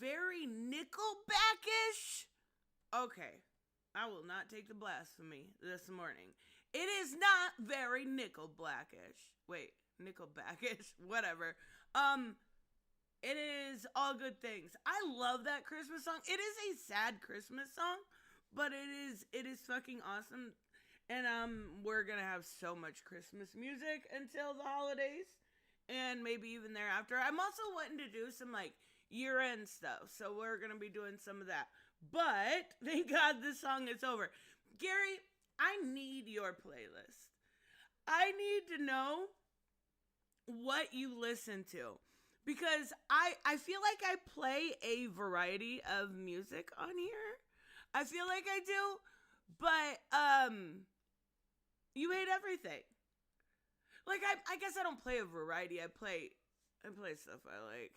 very Nickelback-ish. Okay, I will not take the blasphemy this morning. It is not very Nickelback-ish. Wait, Nickelback-ish, whatever. It is All Good Things. I love that Christmas song. It is a sad Christmas song, but it is fucking awesome. And we're gonna have so much Christmas music until the holidays, and maybe even thereafter. I'm also wanting to do some like year-end stuff, so we're gonna be doing some of that. But thank God this song is over. Gary, I need your playlist. I need to know what you listen to, because I feel like I play a variety of music on here. I feel like I do, but you hate everything. Like, I guess I don't play a variety. I play stuff I like.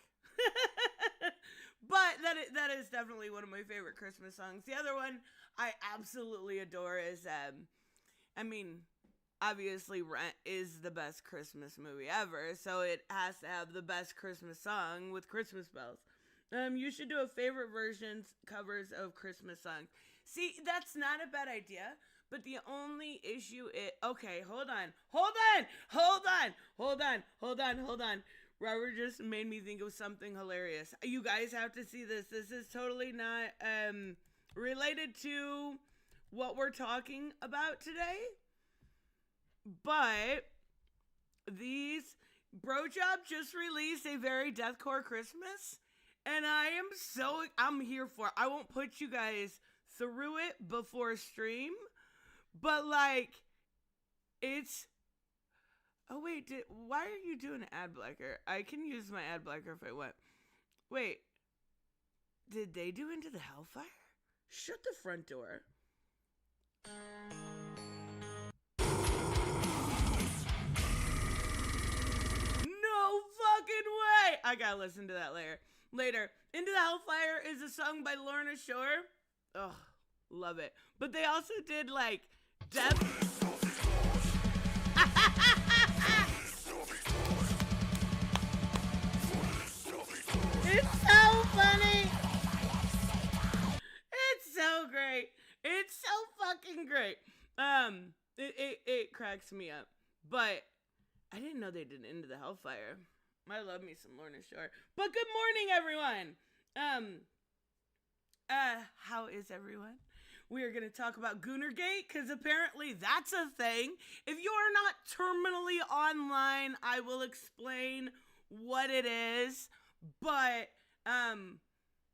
But that is definitely one of my favorite Christmas songs. The other one I absolutely adore is, obviously Rent is the best Christmas movie ever, so it has to have the best Christmas song with Christmas bells. You should do a favorite versions covers of Christmas songs. See, that's not a bad idea, but the only issue is, okay, hold on. Robert just made me think of something hilarious. You guys have to see this. This is totally not related to what we're talking about today, but Bro Job just released a very deathcore Christmas, and I'm here for it. I won't put you guys through it before stream, but like, it's, oh wait, why are you doing an ad blocker? I can use my ad blocker if I want. Wait, did they do Into the Hellfire? Shut the front door. No fucking way! I gotta listen to that later. Into the Hellfire is a song by Lorna Shore. Ugh, love it. But they also did like Death. It's so funny. It's so great. It's so fucking great. It cracks me up. But I didn't know they did Into the Hellfire. I love me some Lorna Shore. But good morning, everyone. How is everyone? We are going to talk about Goonergate, because apparently that's a thing. If you are not terminally online, I will explain what it is. But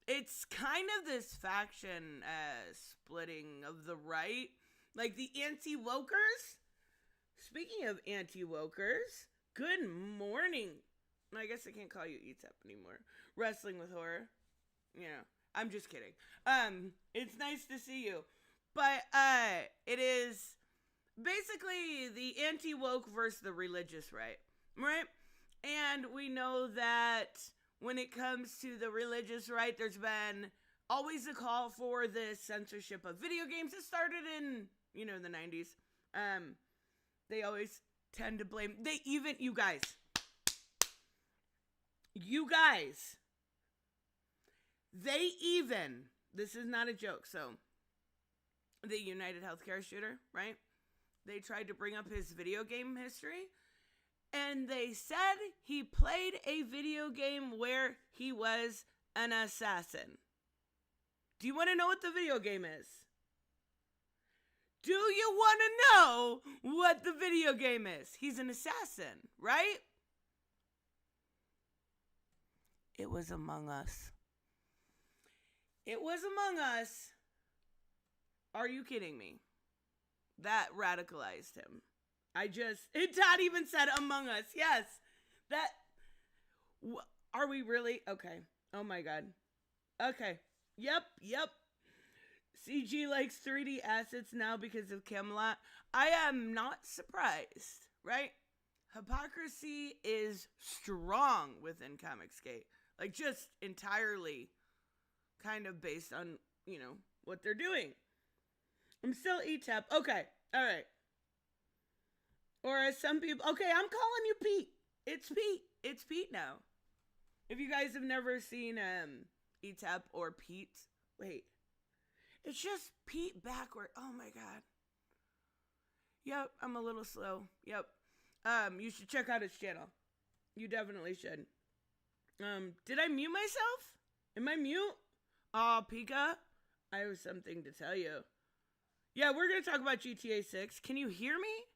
it's kind of this faction splitting of the right, like the anti-wokers. Speaking of anti-wokers, good morning. I guess I can't call you ETEP anymore. Wrestling with Horror. You know, I'm just kidding. It's nice to see you. But it is basically the anti-woke versus the religious right? And we know that when it comes to the religious right, there's been always a call for this censorship of video games. It started in, the 90s. They always tend to blame, you guys, this is not a joke, so the United Healthcare shooter, right? They tried to bring up his video game history, and they said he played a video game where he was an assassin. Do you want to know what the video game is? Do you want to know what the video game is? He's an assassin, right? It was Among Us. It was Among Us. Are you kidding me? That radicalized him. Todd even said Among Us. Yes. Are we really? Okay. Oh my God. Okay. Yep. CG likes 3D assets now because of Camelot. I am not surprised, right? Hypocrisy is strong within Comicsgate. Like, just entirely kind of based on, what they're doing. I'm still ETEP. Okay. All right. Or as some people... Okay, I'm calling you Pete. It's Pete. It's Pete now. If you guys have never seen Etep or Pete. Wait. It's just Pete backward. Oh my god. Yep, I'm a little slow. Yep. You should check out his channel. You definitely should. Did I mute myself? Am I mute? Aw, Pika, I have something to tell you. Yeah, we're gonna talk about GTA 6. Can you hear me?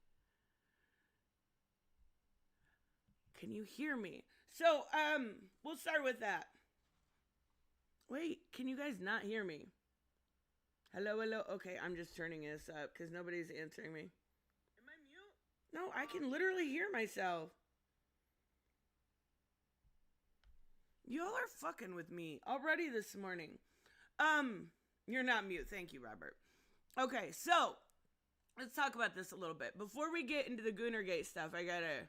Can you hear me? So, we'll start with that. Wait, can you guys not hear me? Hello, hello. Okay, I'm just turning this up because nobody's answering me. Am I mute? No, I can literally hear myself. Y'all are fucking with me already this morning. You're not mute. Thank you, Robert. Okay, so let's talk about this a little bit. Before we get into the Goonergate stuff, I got a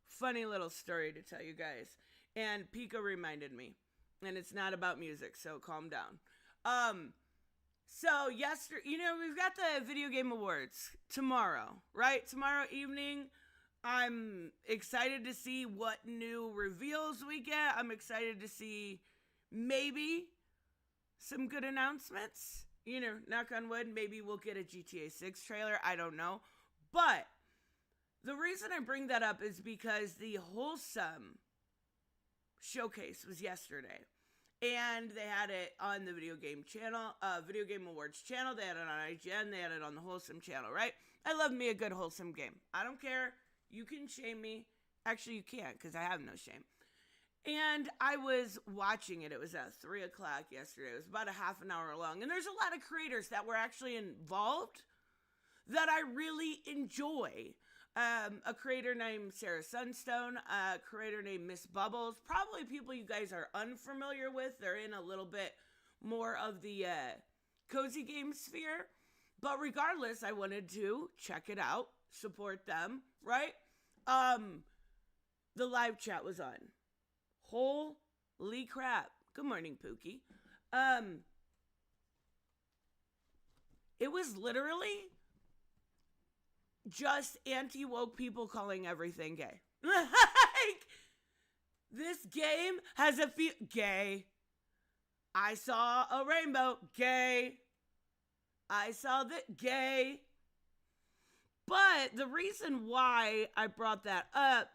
funny little story to tell you guys. And Pika reminded me. And it's not about music, so calm down. So yesterday, we've got the Video Game Awards tomorrow, right? Tomorrow evening. I'm excited to see what new reveals we get. I'm excited to see maybe some good announcements. Knock on wood, maybe we'll get a GTA 6 trailer. I don't know. But the reason I bring that up is because the Wholesome showcase was yesterday. And they had it on the Video Game Awards channel. They had it on IGN. They had it on the Wholesome channel, right? I love me a good Wholesome game. I don't care. You can shame me. Actually, you can't because I have no shame. And I was watching it. It was at 3 o'clock yesterday. It was about a half an hour long. And there's a lot of creators that were actually involved that I really enjoy. A creator named Sarah Sunstone, a creator named Miss Bubbles, probably people you guys are unfamiliar with. They're in a little bit more of the cozy game sphere. But regardless, I wanted to check it out, support them, right? The live chat was on. Holy crap. Good morning, Pookie. It was literally just anti-woke people calling everything gay. Like, this game has a feel gay. I saw a rainbow, gay. I saw that, gay. But the reason why I brought that up,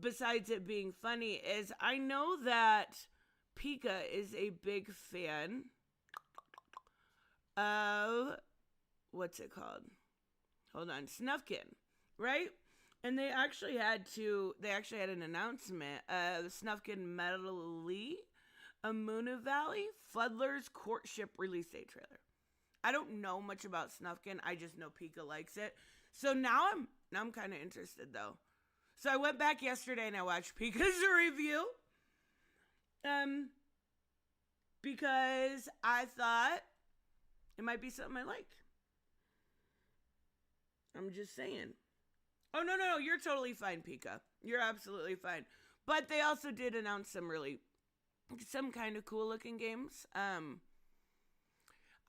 besides it being funny, is I know that Pika is a big fan of, what's it called? Hold on, Snufkin, right? And they actually had an announcement of Snufkin Medley, Amuna Valley, Fuddler's Courtship release date trailer. I don't know much about Snufkin. I just know Pika likes it. So now I'm kind of interested though. So I went back yesterday and I watched Pika's review. Because I thought it might be something I like. I'm just saying. Oh, no, you're totally fine, Pika. You're absolutely fine. But they also did announce some kind of cool looking games. I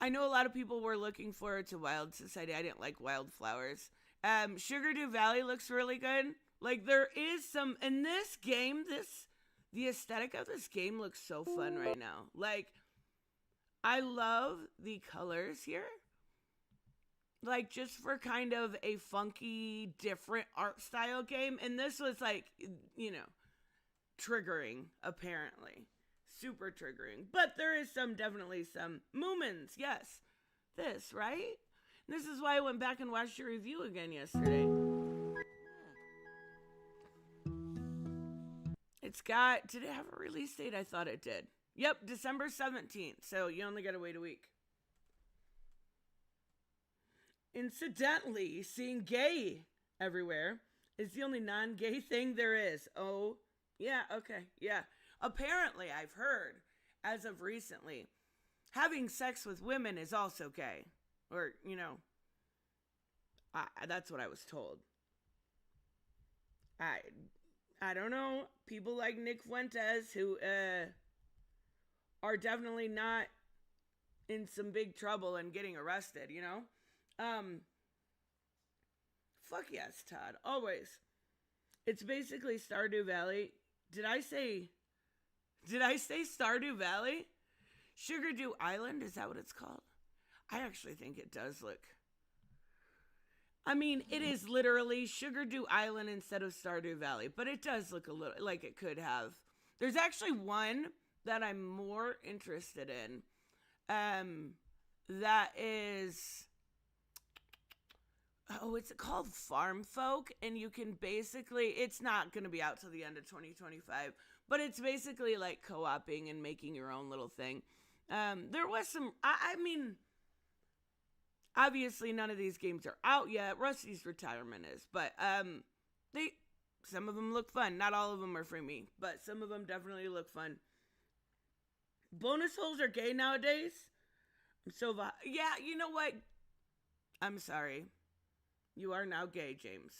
know a lot of people were looking forward to Wild Society. I didn't like Wildflowers. Stardew Valley looks really good. Like, there is some, in this game, the aesthetic of this game looks so fun right now. Like, I love the colors here. Like, just for kind of a funky, different art style game. And this was like, triggering, apparently. Super triggering. But there is definitely some moments. Yes. This, right? And this is why I went back and watched your review again yesterday. Did it have a release date? I thought it did. Yep, December 17th. So you only got to wait a week. Incidentally, seeing gay everywhere is the only non-gay thing there is. Oh, yeah, okay, yeah. Apparently, I've heard, as of recently, having sex with women is also gay. Or, that's what I was told. I don't know. People like Nick Fuentes, who are definitely not in some big trouble and getting arrested, Fuck yes, Todd. Always. It's basically Stardew Valley. Did I say Stardew Valley? Sugar Dew Island, is that what it's called? I actually think it does look. I mean, it is literally Sugar Dew Island instead of Stardew Valley, but it does look a little like it could have. There's actually one that I'm more interested in. That is, it's called Farm Folk, and you can basically, it's not going to be out till the end of 2025, but it's basically like co-oping and making your own little thing. There was some, I mean, obviously none of these games are out yet. Rusty's Retirement is, but some of them look fun. Not all of them are for me, but some of them definitely look fun. Bonus holes are gay nowadays. Yeah, you know what? I'm sorry. You are now gay, James.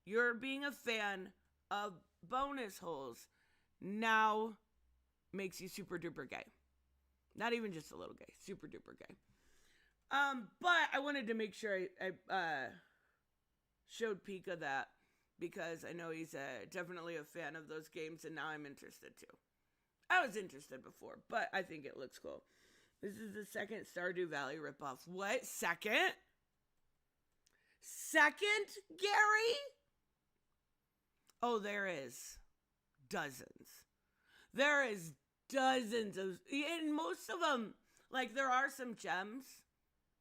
You're being a fan of bonus holes now makes you super duper gay. Not even just a little gay, super duper gay. But I wanted to make sure I showed Pika that, because I know he's definitely a fan of those games, and now I'm interested too. I was interested before, but I think it looks cool. This is the second Stardew Valley ripoff. What? Second? Second, Gary? Oh, there is dozens. There is dozens of, and most of them, like, there are some gems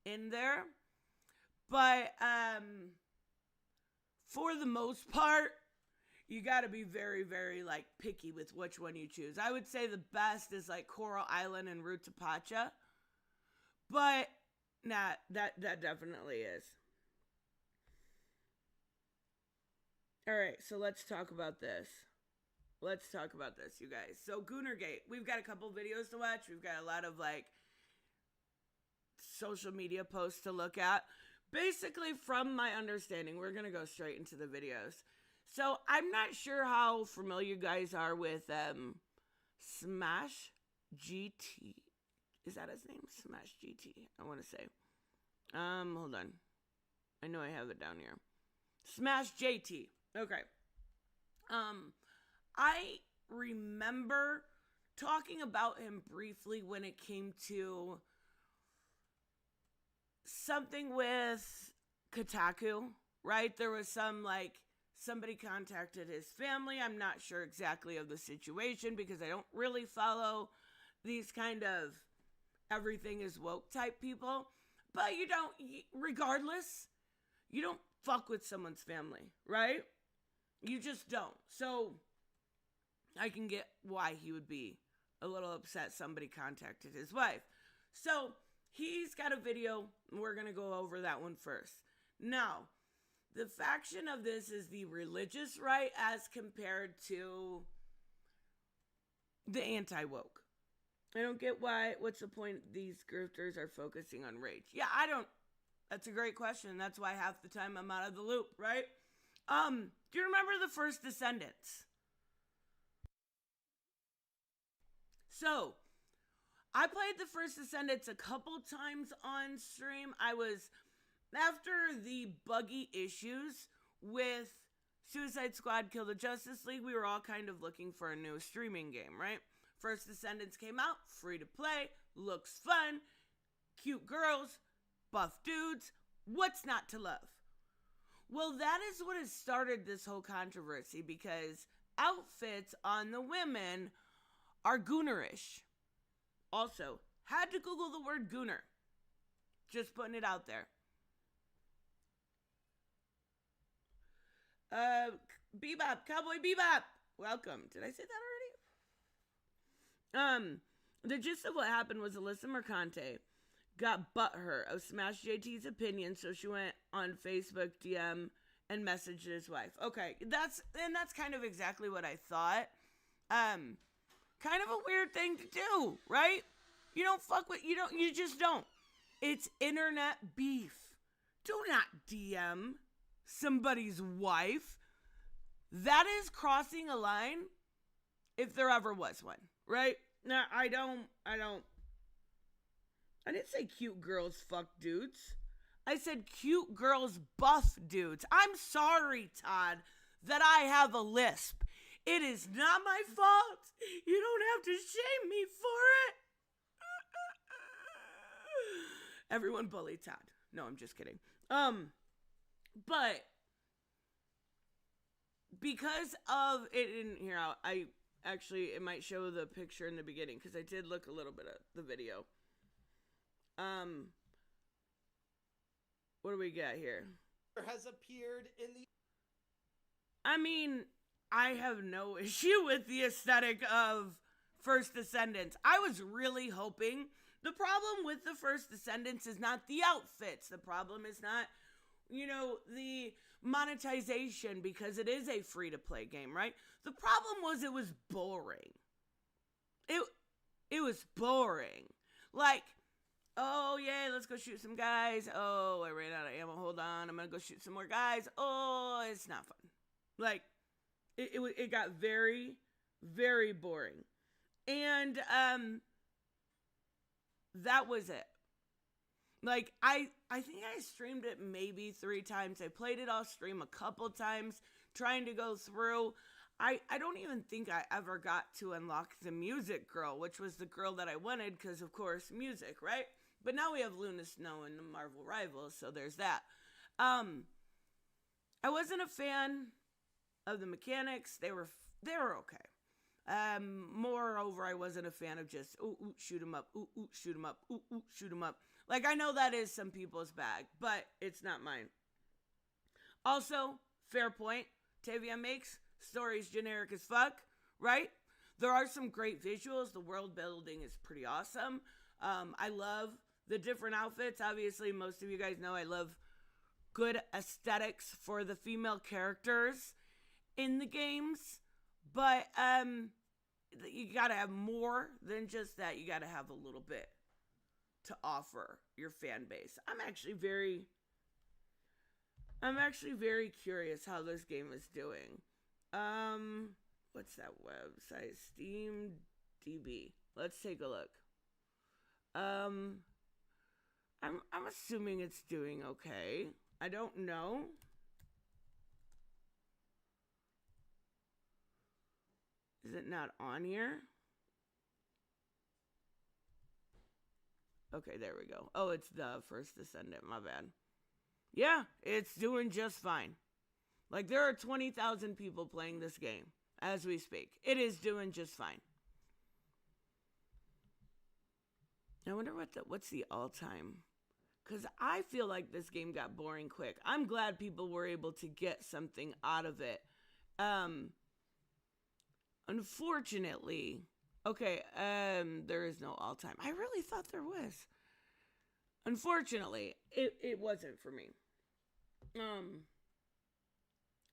in there, but for the most part, you got to be very, very, like, picky with which one you choose. I would say the best is, like, Coral Island and Route to Pacha. But, nah, that definitely is. All right, so let's talk about this. Let's talk about this, you guys. So, Goonergate. We've got a couple videos to watch. We've got a lot of, like, social media posts to look at. Basically, from my understanding, we're going to go straight into the videos. So, I'm not sure how familiar you guys are with Smash GT. Is that his name? Smash GT, I want to say. Hold on. I know I have it down here. Smash JT. Okay. I remember talking about him briefly when it came to something with Kotaku, right? There was some, like, somebody contacted his family. I'm not sure exactly of the situation because I don't really follow these kind of everything is woke type people. But regardless, you don't fuck with someone's family, right? You just don't. So I can get why he would be a little upset somebody contacted his wife. So he's got a video, and we're going to go over that one first. Now, the faction of this is the religious right as compared to the anti-woke. I don't get what's the point these grifters are focusing on rage? Yeah, I don't. That's a great question. That's why half the time I'm out of the loop, right? Do you remember the First Descendants? So, I played the First Descendants a couple times on stream. After the buggy issues with Suicide Squad Kill the Justice League, we were all kind of looking for a new streaming game, right? First Descendants came out, free to play, looks fun, cute girls, buff dudes, what's not to love? Well, that is what has started this whole controversy because outfits on the women are goonerish. Also, had to Google the word gooner. Just putting it out there. Bebop, Cowboy Bebop, welcome. Did I say that already? The gist of what happened was Alyssa Mercante got butthurt of Smash JT's opinion, so she went on Facebook DM and messaged his wife. Okay, that's kind of exactly what I thought. Kind of a weird thing to do, right? You just don't. It's internet beef. Do not DM somebody's wife. That is crossing a line if there ever was one, right? Now, I didn't say cute girls fuck dudes. I said cute girls buff dudes. I'm sorry, Todd, that I have a lisp. It is not my fault. You don't have to shame me for it. Everyone bullied Todd. No, I'm just kidding. But because of it in here, I actually, it might show the picture in the beginning because I did look a little bit at the video. What do we got here? Has appeared in the... I mean, I have no issue with the aesthetic of First Descendants. I was really hoping. The problem with the First Descendants is not the outfits. The problem is not, the monetization, because it is a free-to-play game, right? The problem was it was boring. It was boring. Like, oh, yeah, let's go shoot some guys. Oh, I ran out of ammo. Hold on. I'm going to go shoot some more guys. Oh, it's not fun. Like, it got very, very boring. And that was it. Like, I think I streamed it maybe 3 times. I played it off stream a couple times, trying to go through. I don't even think I ever got to unlock the music girl, which was the girl that I wanted, because, of course, music, right? But now we have Luna Snow and the Marvel Rivals, so there's that. I wasn't a fan of the mechanics. They were okay. Moreover, I wasn't a fan of just, ooh, shoot 'em up, ooh, shoot 'em up, ooh, shoot 'em up. Like, I know that is some people's bag, but it's not mine. Also, fair point, Tavia makes, story's generic as fuck, right? There are some great visuals. The world building is pretty awesome. I love the different outfits. Obviously, most of you guys know I love good aesthetics for the female characters in the games. But you gotta have more than just that. You gotta have a little bit to offer your fan base. I'm actually very curious how this game is doing. What's that website? Steam DB. Let's take a look. I'm assuming it's doing okay. I don't know. Is it not on here? Okay, there we go. Oh, it's the First Descendant. My bad. Yeah, it's doing just fine. Like, there are 20,000 people playing this game as we speak. It is doing just fine. I wonder what's the all-time. Because I feel like this game got boring quick. I'm glad people were able to get something out of it. Unfortunately, okay, there is no all-time. I really thought there was. Unfortunately, it wasn't for me.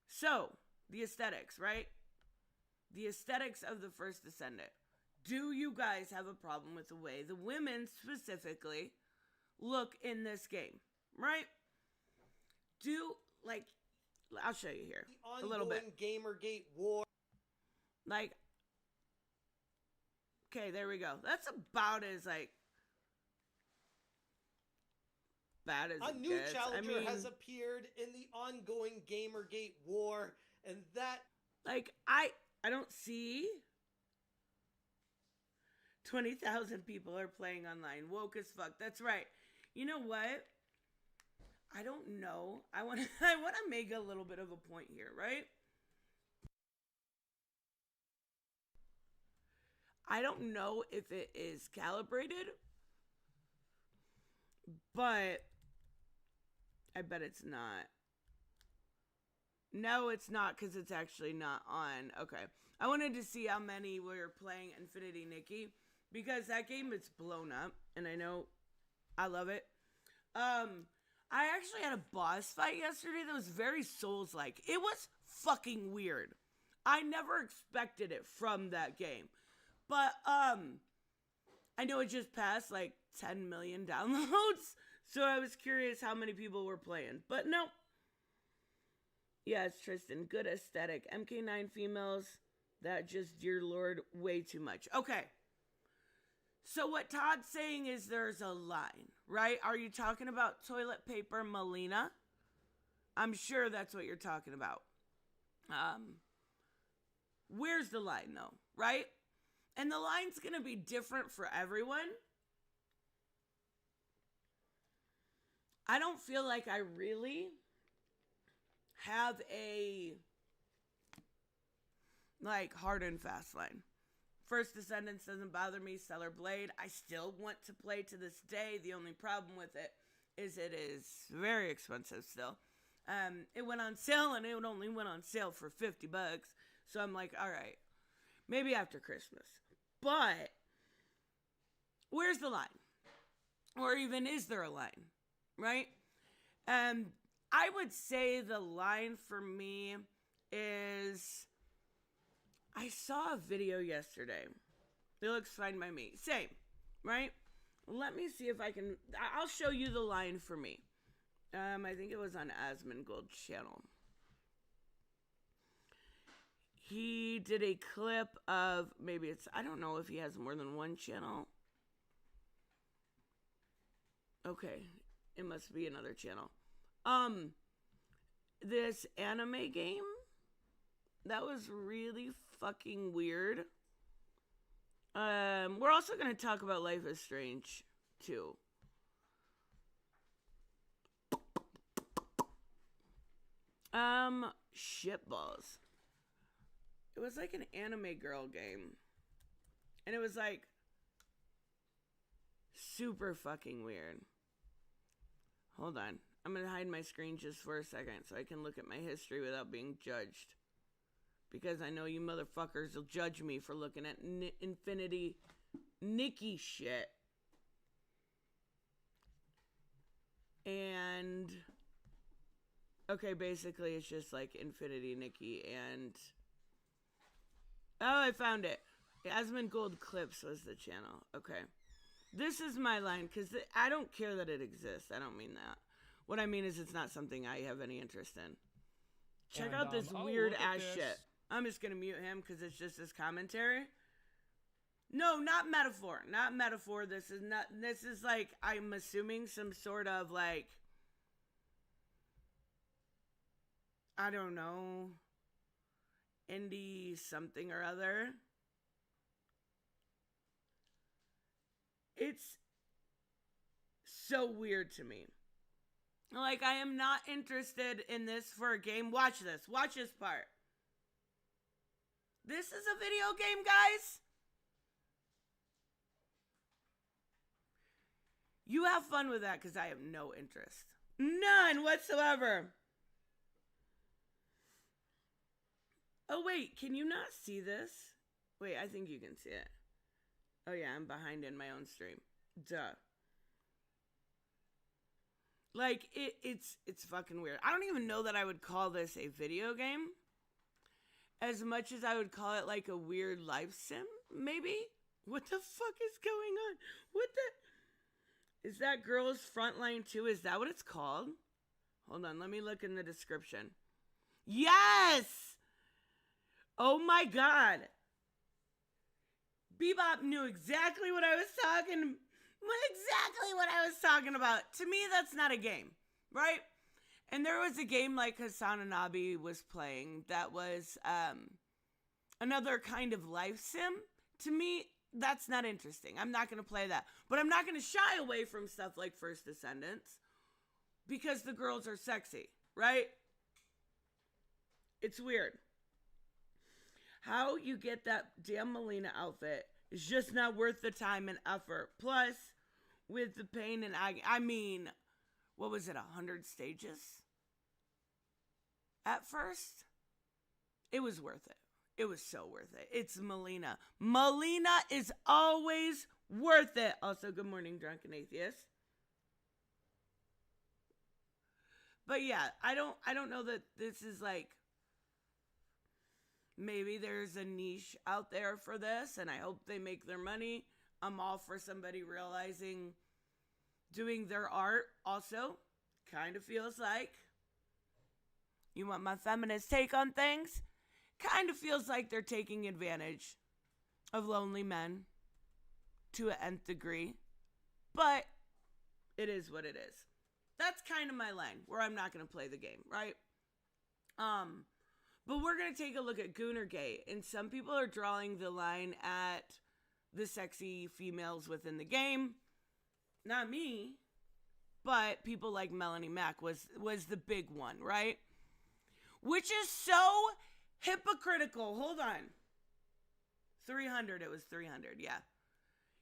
So, the aesthetics, right? The aesthetics of the First Descendant. Do you guys have a problem with the way the women specifically look in this game, right? I'll show you here a little bit. Gamergate war. Like, okay, there we go. That's about as, bad as a it new gets. challenger has appeared in the ongoing Gamergate war, and that... Like, I don't see 20,000 people are playing online. Woke as fuck. That's right. You know what? I don't know. I want to make a little bit of a point here, right? I don't know if it is calibrated, but I bet it's not. No, it's not, because it's actually not on. Okay. I wanted to see how many were playing Infinity Nikki, because that game is blown up, and I know I love it. I actually had a boss fight yesterday that was very Souls-like. It was fucking weird. I never expected it from that game. But, I know it just passed, 10 million downloads, so I was curious how many people were playing. But no. Yeah, it's Tristan. Good aesthetic. MK9 females, that just, dear Lord, way too much. Okay. So what Todd's saying is there's a line, right? Are you talking about toilet paper Melina? I'm sure that's what you're talking about. Where's the line, though, right? And the line's going to be different for everyone. I don't feel like I really have a like hard and fast line. First Descendants doesn't bother me. Stellar Blade, I still want to play to this day. The only problem with it is very expensive still. It went on sale and it only went on sale for $50. So I'm like, all right, maybe after Christmas. But where's the line? Or even is there a line? Right? I would say the line for me is, I saw a video yesterday. It looks fine by me. Same, right? Let me see if I can, I'll show you the line for me. I think it was on Asmongold's channel. He did a clip of, maybe it's, I don't know if he has more than one channel. Okay, it must be another channel. This anime game, that was really fucking weird. We're also going to talk about Life is Strange, too. Shitballs. It was like an anime girl game. And it was like super fucking weird. Hold on. I'm going to hide my screen just for a second so I can look at my history without being judged. Because I know you motherfuckers will judge me for looking at Infinity Nikki shit. And okay, basically it's just like Infinity Nikki and oh, I found it. Asmongold Clips was the channel. Okay. This is my line, because I don't care that it exists. I don't mean that. What I mean is it's not something I have any interest in. Check out this weird ass shit. I'm just going to mute him because it's just his commentary. No, not metaphor. Not metaphor. This is like, I'm assuming some sort of like, I don't know, indie something or other. It's so weird to me. Like, I am not interested in this for a game. Watch this. Watch this part. This is a video game, guys. You have fun with that because I have no interest. None whatsoever. Oh, wait. Can you not see this? Wait, I think you can see it. Oh, yeah. I'm behind in my own stream. Duh. Like, it's fucking weird. I don't even know that I would call this a video game. As much as I would call it like a weird life sim, maybe? What the fuck is going on? What the... Is that Girls Frontline 2? Is that what it's called? Hold on, let me look in the description. Yes! Oh my god. Bebop knew exactly what I was talking about. To me, that's not a game, right? And there was a game like Hasananabi was playing that was another kind of life sim. To me, that's not interesting. I'm not going to play that. But I'm not going to shy away from stuff like First Descendants because the girls are sexy, right? It's weird. How you get that damn Melina outfit is just not worth the time and effort. Plus, with the pain and agony, I mean, what was it, 100 stages? At first, it was worth it. It was so worth it. It's Melina. Melina is always worth it. Also, good morning, Drunken Atheist. But yeah, I don't know that this is like, maybe there's a niche out there for this, and I hope they make their money. I'm all for somebody realizing doing their art also kind of feels like, you want my feminist take on things? Kind of feels like they're taking advantage of lonely men to an nth degree. But it is what it is. That's kind of my line, where I'm not going to play the game, right? But we're going to take a look at Goonergate. And some people are drawing the line at the sexy females within the game. Not me. But people like Melanie Mack was the big one, right? Which is so hypocritical. Hold on. 300, it was 300, yeah.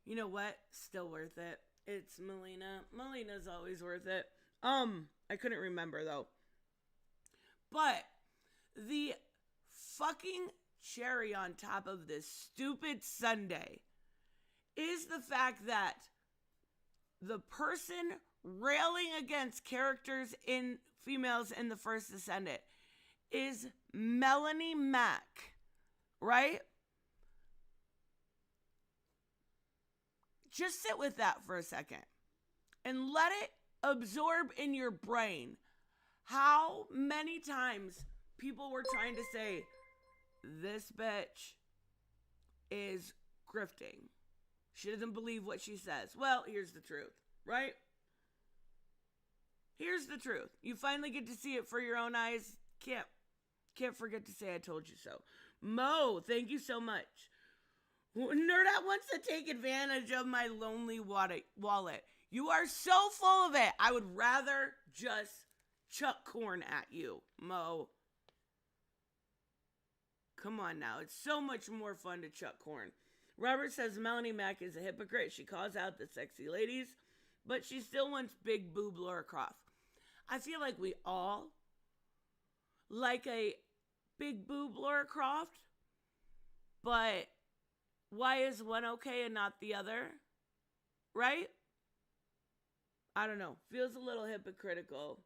You know what? Still worth it. It's Melina. Melina's always worth it. I couldn't remember though. But the fucking cherry on top of this stupid sundae is the fact that the person railing against characters in females in the First Descendant is Melanie Mack, right? Just sit with that for a second and let it absorb in your brain how many times people were trying to say, this bitch is grifting. She doesn't believe what she says. Well, here's the truth, right? Here's the truth. You finally get to see it for your own eyes. Can't forget to say I told you so. Mo, thank you so much. Nerdat wants to take advantage of my lonely wallet. You are so full of it. I would rather just chuck corn at you, Mo. Come on now. It's so much more fun to chuck corn. Robert says Melanie Mack is a hypocrite. She calls out the sexy ladies, but she still wants big boob Laura Croft. I feel like we all like a big boob Laura Croft, but why is one okay and not the other? Right? I don't know. Feels a little hypocritical.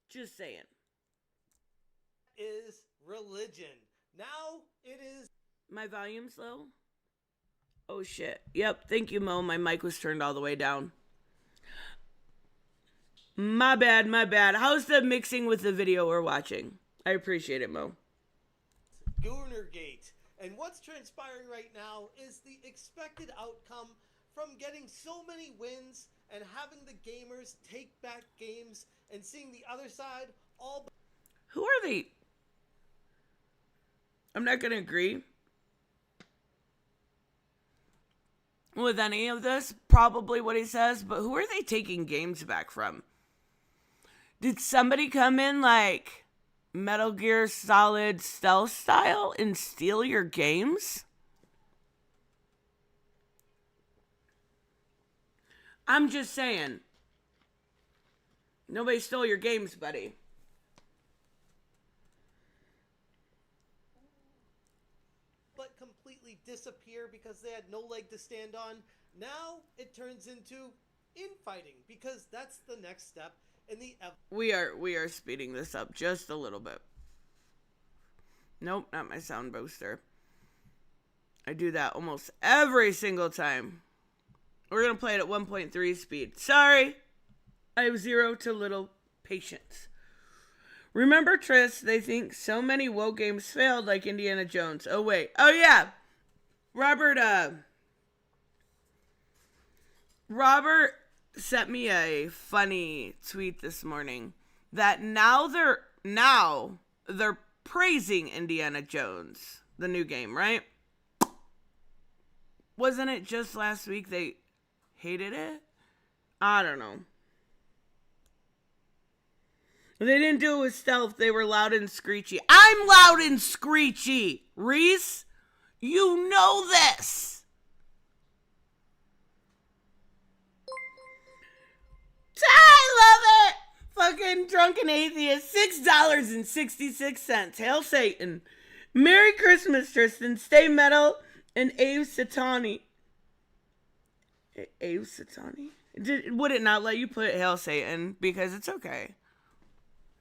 Just saying. Is religion. Now it is. My volume's low? Oh shit. Yep, thank you, Mo. My mic was turned all the way down. My bad. How's the mixing with the video we're watching? I appreciate it, Mo. Goonergate. And what's transpiring right now is the expected outcome from getting so many wins and having the gamers take back games and seeing the other side all... Who are they? I'm not going to agree with any of this, probably what he says, but who are they taking games back from? Did somebody come in like Metal Gear Solid stealth style and steal your games? I'm just saying. Nobody stole your games, buddy. But completely disappear because they had no leg to stand on. Now it turns into infighting because that's the next step in the... We are speeding this up just a little bit. Nope, not my sound booster. I do that almost every single time. We're going to play it at 1.3 speed. Sorry. I have 0 to little patience. Remember, Triss, they think so many woke games failed like Indiana Jones. Oh, wait. Oh, yeah. Robert sent me a funny tweet this morning that now they're praising Indiana Jones, the new game, right? Wasn't it just last week they hated it? I don't know. They didn't do it with stealth. They were loud and screechy. I'm loud and screechy, Reese. You know this. I love it. Fucking drunken atheist. $6.66. Hail Satan. Merry Christmas, Tristan. Stay metal. And Abe Satani. Abe Satani? Would it not let you put Hail Satan? Because it's okay.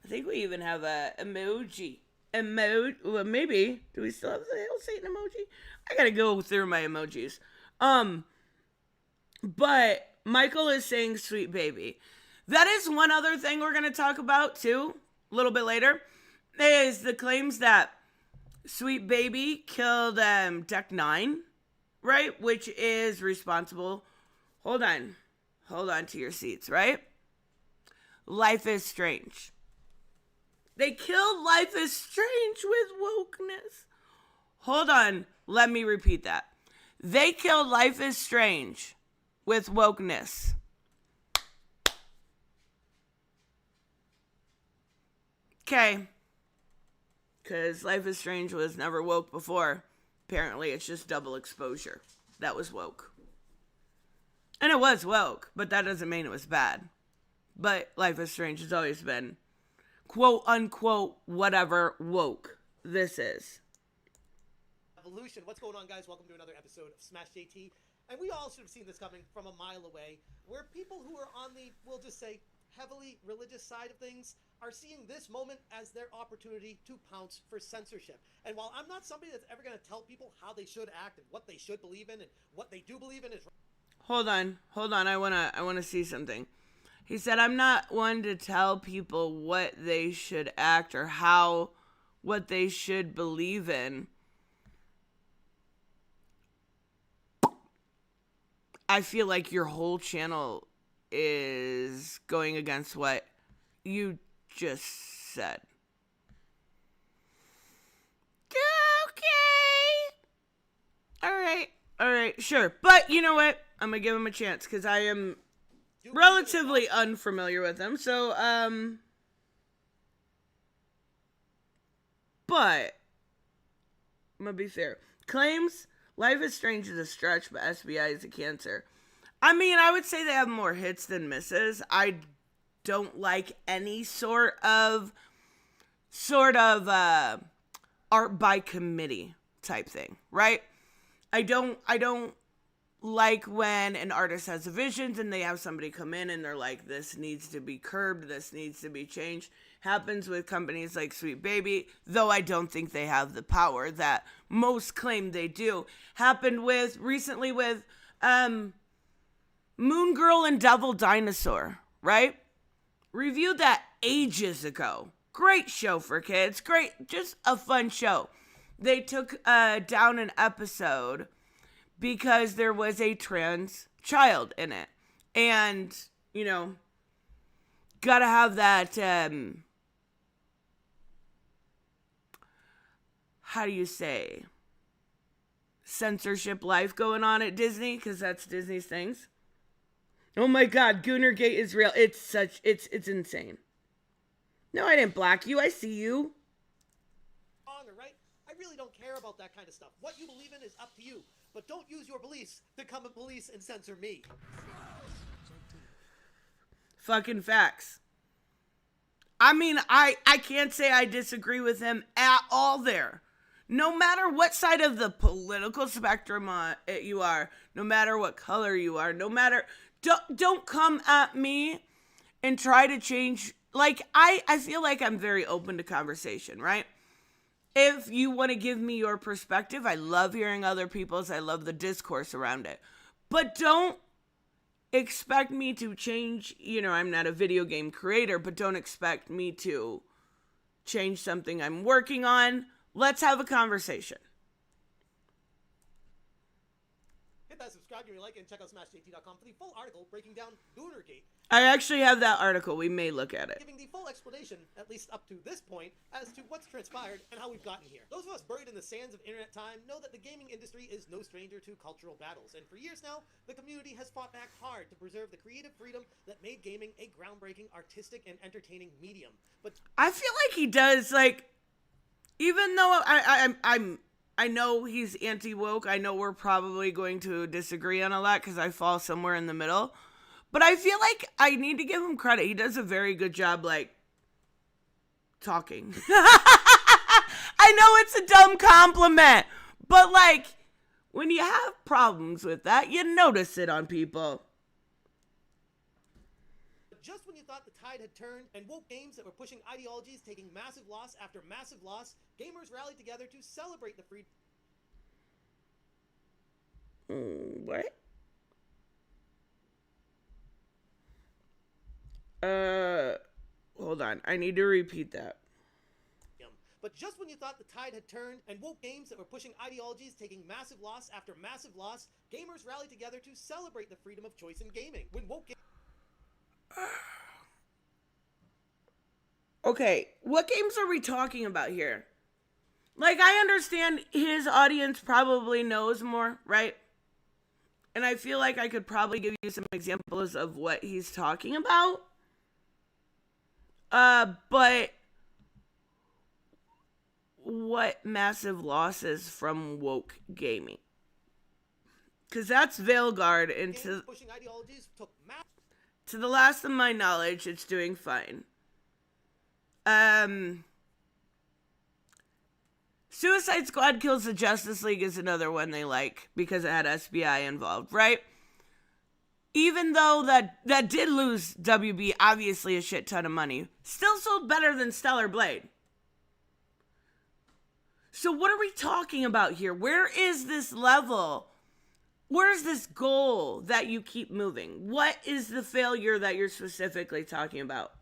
I think we even have a emoji. Well, maybe. Do we still have the Hail Satan emoji? I gotta go through my emojis. But Michael is saying sweet baby. That is one other thing we're gonna talk about too, a little bit later, is the claims that sweet baby killed Deck 9, right? Which is responsible. Hold on to your seats, right? Life is Strange. They killed Life is Strange with wokeness. Hold on. Let me repeat that. They killed Life is Strange with wokeness. Okay. Because Life is Strange was never woke before. Apparently, it's just double exposure. That was woke. And it was woke, but that doesn't mean it was bad. But Life is Strange has always been, quote unquote, whatever woke this is. Evolution. What's going on, guys? Welcome to another episode of Smash JT. And we all should have seen this coming from a mile away, where people who are on the, we'll just say, heavily religious side of things are seeing this moment as their opportunity to pounce for censorship. And while I'm not somebody that's ever going to tell people how they should act and what they should believe in and what they do believe in is... Hold on. I wanna see something. He said, I'm not one to tell people what they should act or what they should believe in. I feel like your whole channel is going against what you just said. Okay. All right, sure. But you know what? I'm going to give him a chance because I am relatively unfamiliar with him. So, but I'm going to be fair. Claims Life is Strange is a stretch, but SBI is a cancer. I mean, I would say they have more hits than misses. I don't like any sort of art by committee type thing, right? I don't like when an artist has a vision and they have somebody come in and they're like, this needs to be curbed, this needs to be changed. Happens with companies like Sweet Baby, though I don't think they have the power that most claim they do. Happened recently with Moon Girl and Devil Dinosaur, right? Reviewed that ages ago. Great show for kids. Great, just a fun show. They took down an episode because there was a trans child in it. And, you know, gotta have that, how do you say, censorship life going on at Disney, because that's Disney's things. Oh my God, Goonergate is real. It's insane. No, I didn't block you. I see you. Right? I really don't care about that kind of stuff. What you believe in is up to you. But don't use your beliefs to come and police and censor me. Fucking facts. I mean, I can't say I disagree with him at all there. No matter what side of the political spectrum you are, no matter what color you are, no matter... Don't come at me and try to change... Like, I feel like I'm very open to conversation, right? If you want to give me your perspective, I love hearing other people's. I love the discourse around it. But don't expect me to change. You know, I'm not a video game creator, but don't expect me to change something I'm working on. Let's have a conversation. Hit that subscribe, give me a like, and check out SmashJT.com for the full article breaking down Goonergate. I actually have that article. We may look at it. Giving the full explanation, at least up to this point, as to what's transpired and how we've gotten here. Those of us buried in the sands of internet time know that the gaming industry is no stranger to cultural battles, and for years now, the community has fought back hard to preserve the creative freedom that made gaming a groundbreaking, artistic, and entertaining medium. But I feel like he does, like, even though I know he's anti-woke, I know we're probably going to disagree on a lot because I fall somewhere in the middle. But I feel like I need to give him credit. He does a very good job, like, talking. I know it's a dumb compliment, but, like, when you have problems with that, you notice it on people. Just when you thought the tide had turned and woke games that were pushing ideologies taking massive loss after massive loss, gamers rallied together to celebrate the freedom. What? Hold on. I need to repeat that. But just when you thought the tide had turned and woke games that were pushing ideologies taking massive loss after massive loss, gamers rallied together to celebrate the freedom of choice in gaming. When woke Okay, what games are we talking about here? Like, I understand his audience probably knows more, right? And I feel like I could probably give you some examples of what he's talking about. But what massive losses from woke gaming. Because that's Veilguard, and pushing ideologies took to the last of my knowledge, it's doing fine. Suicide Squad Kills the Justice League is another one they like, because it had SBI involved, right? Even though that did lose WB, obviously, a shit ton of money. Still sold better than Stellar Blade. So what are we talking about here? Where is this level? Where's this goal that you keep moving? What is the failure that you're specifically talking about?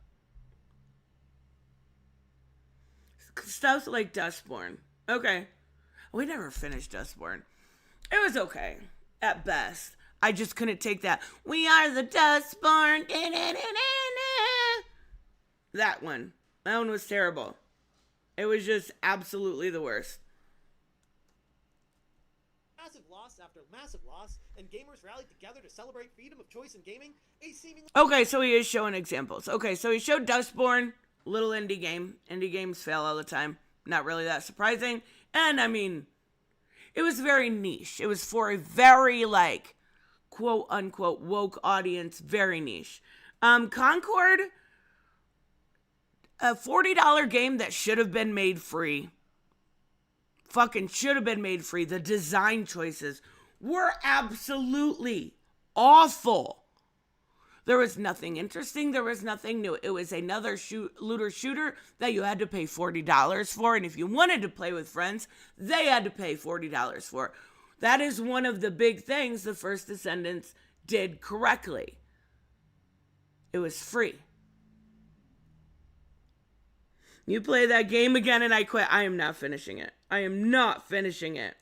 Stuff like Dustborn. Okay. We never finished Dustborn. It was okay, at best. I just couldn't take that. We are the Dustborn. That one. That one was terrible. It was just absolutely the worst. Massive loss after massive loss, and gamers rallied together to celebrate freedom of choice in gaming. Okay, so he is showing examples. Okay, so he showed Dustborn, little indie game. Indie games fail all the time. Not really that surprising. And, I mean, it was very niche. It was for a very, like, quote-unquote woke audience. Very niche. Concord, a $40 game that should have been made free. Fucking should have been made free. The design choices were absolutely awful. There was nothing interesting. There was nothing new. It was another looter shooter that you had to pay $40 for. And if you wanted to play with friends, they had to pay $40 for. That is one of the big things the First Descendants did correctly. It was free. You play that game again and I quit. I am not finishing it. I am not finishing it.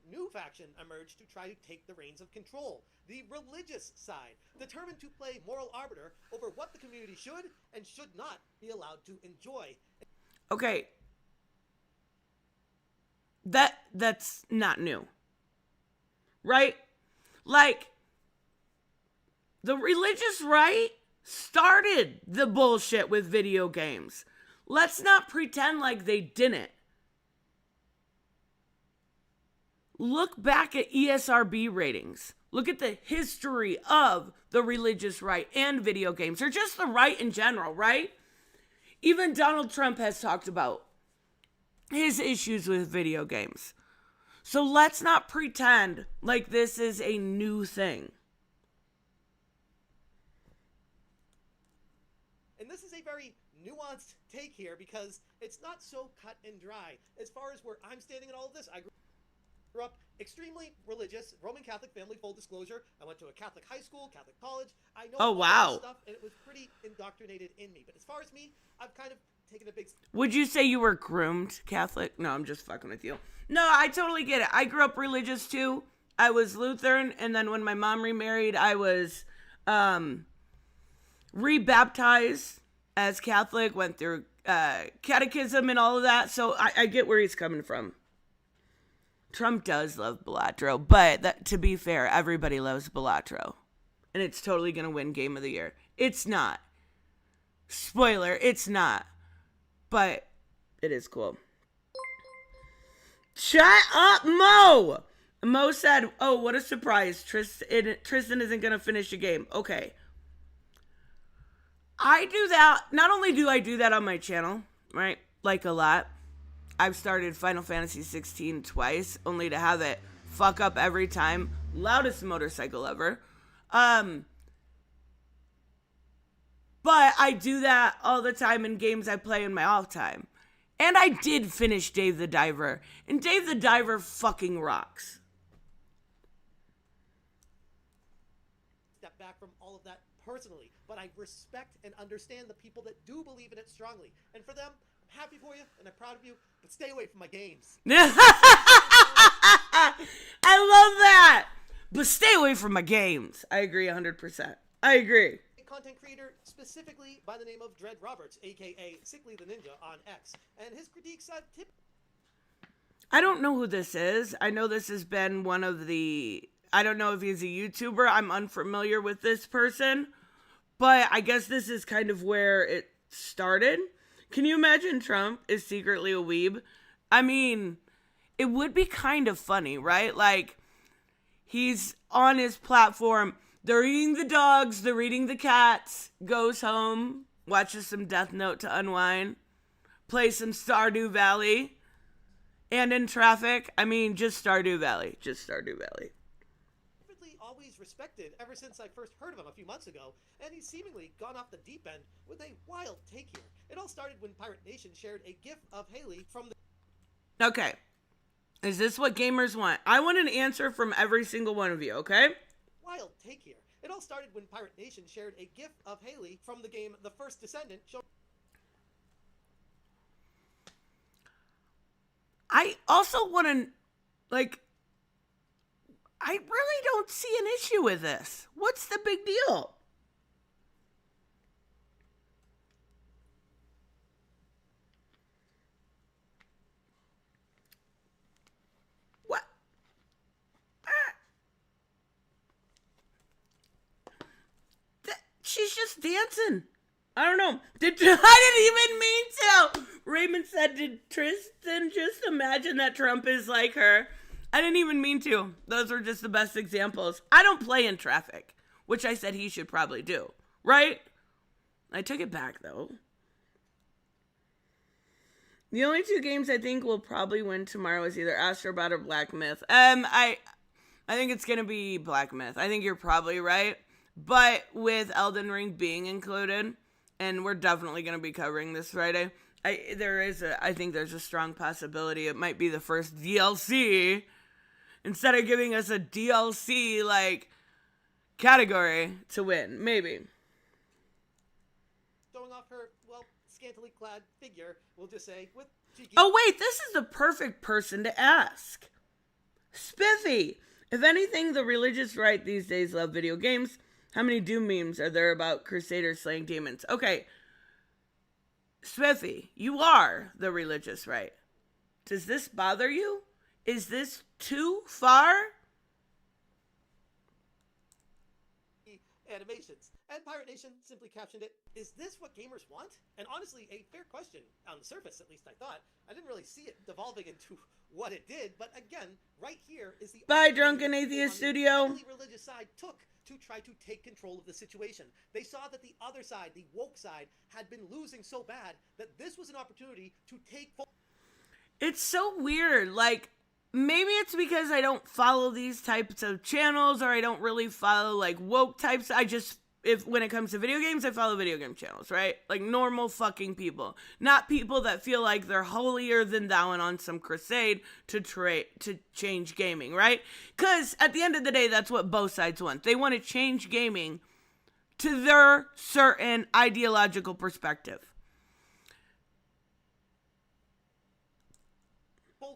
New faction emerged to try to take the reins of control. The religious side, determined to play moral arbiter over what the community should and should not be allowed to enjoy. Okay. That's not new. Right? Like, the religious right started the bullshit with video games. Let's not pretend like they didn't. Look back at ESRB ratings. Look at the history of the religious right and video games, or just the right in general, right? Even Donald Trump has talked about his issues with video games. So let's not pretend like this is a new thing. And this is a very nuanced take here because it's not so cut and dry. As far as where I'm standing in all of this, I grew up extremely religious, Roman Catholic family, full disclosure. I went to a Catholic high school, Catholic college. I know all this stuff, and it was pretty indoctrinated in me. But as far as me, I've kind of taken a big... Would you say you were groomed Catholic? No, I'm just fucking with you. No, I totally get it. I grew up religious too. I was Lutheran, and then when my mom remarried, I was rebaptized as Catholic, went through catechism and all of that. So I get where he's coming from. Trump does love Bellatrix, but to be fair, everybody loves Bellatrix. And it's totally going to win Game of the Year. It's not. Spoiler, it's not. But it is cool. Shut up, Mo! Mo said, oh, what a surprise. Tristan isn't going to finish the game. Okay. I do that. Not only do I do that on my channel, right? Like a lot. I've started Final Fantasy 16 twice, only to have it fuck up every time. Loudest motorcycle ever. But I do that all the time in games I play in my off time. And I did finish Dave the Diver. And Dave the Diver fucking rocks. Step back from all of that personally. But I respect and understand the people that do believe in it strongly. And for them, I'm happy for you and I'm proud of you. But stay away from my games. I love that. But stay away from my games. I agree 100%. I agree. Content creator specifically by the name of Dread Roberts, aka Sickly the Ninja on X, and his critiques I don't know who this is. I know this has been one of the... I don't know if he's a YouTuber. I'm unfamiliar with this person. But I guess this is kind of where it started. Can you imagine Trump is secretly a weeb? I mean, it would be kind of funny, right? Like, he's on his platform. They're eating the dogs. They're eating the cats. Goes home. Watches some Death Note to unwind. Plays some Stardew Valley. And in traffic. I mean, just Stardew Valley. Just Stardew Valley. Always respected ever since I first heard of him a few months ago, and he's seemingly gone off the deep end with a wild take here. It all started when Pirate Nation shared a gif of Haley from the... Okay. Is this what gamers want? I want an answer from every single one of you, okay? Wild take here. It all started when Pirate Nation shared a gif of Haley from the game The First Descendant. I also want to, like... I really don't see an issue with this. What's the big deal? What? She's just dancing. I don't know. I didn't even mean to. Raymond said, did Tristan just imagine that Trump is like her? I didn't even mean to. Those were just the best examples. I don't play in traffic, which I said he should probably do, right? I took it back, though. The only two games I think will probably win tomorrow is either Astrobot or Black Myth. I think it's going to be Black Myth. I think you're probably right. But with Elden Ring being included, and we're definitely going to be covering this Friday, I think there's a strong possibility it might be the first DLC. Instead of giving us a DLC, like, category to win. Maybe. Showing off her, well, scantily clad figure, we'll just say, with cheeky... Oh, wait, this is the perfect person to ask. Spiffy. If anything, the religious right these days love video games. How many Doom memes are there about Crusaders slaying demons? Okay. Spiffy, you are the religious right. Does this bother you? Is this too far? Animations. And Pirate Nation simply captioned it, is this what gamers want? And honestly, a fair question, on the surface at least I thought. I didn't really see it devolving into what it did, but again, right here is the... Bye, Drunken Atheist Studio. The religious side took to try to take control of the situation. They saw that the other side, the woke side, had been losing so bad that this was an opportunity to take... It's so weird, like... Maybe it's because I don't follow these types of channels, or I don't really follow, like, woke types. When it comes to video games, I follow video game channels, right? Like, normal fucking people. Not people that feel like they're holier than thou and on some crusade to change gaming, right? Because at the end of the day, that's what both sides want. They want to change gaming to their certain ideological perspective.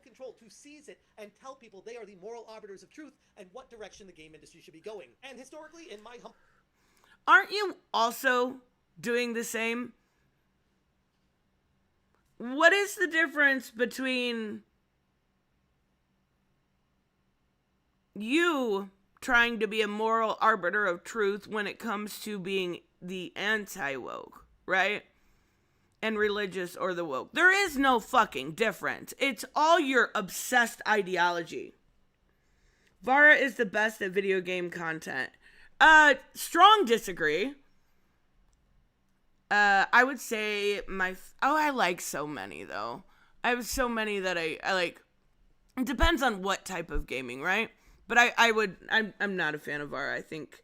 Control to seize it and tell people they are the moral arbiters of truth and what direction the game industry should be going. And historically, in my aren't you also doing the same? What is the difference between you trying to be a moral arbiter of truth when it comes to being the anti-woke, right? And religious or the woke? There is no fucking difference. It's all your obsessed ideology. Vara is the best at video game content. Strong disagree. I would say I like so many though. I have so many that I like. It depends on what type of gaming, right? But I'm not a fan of Vara. I think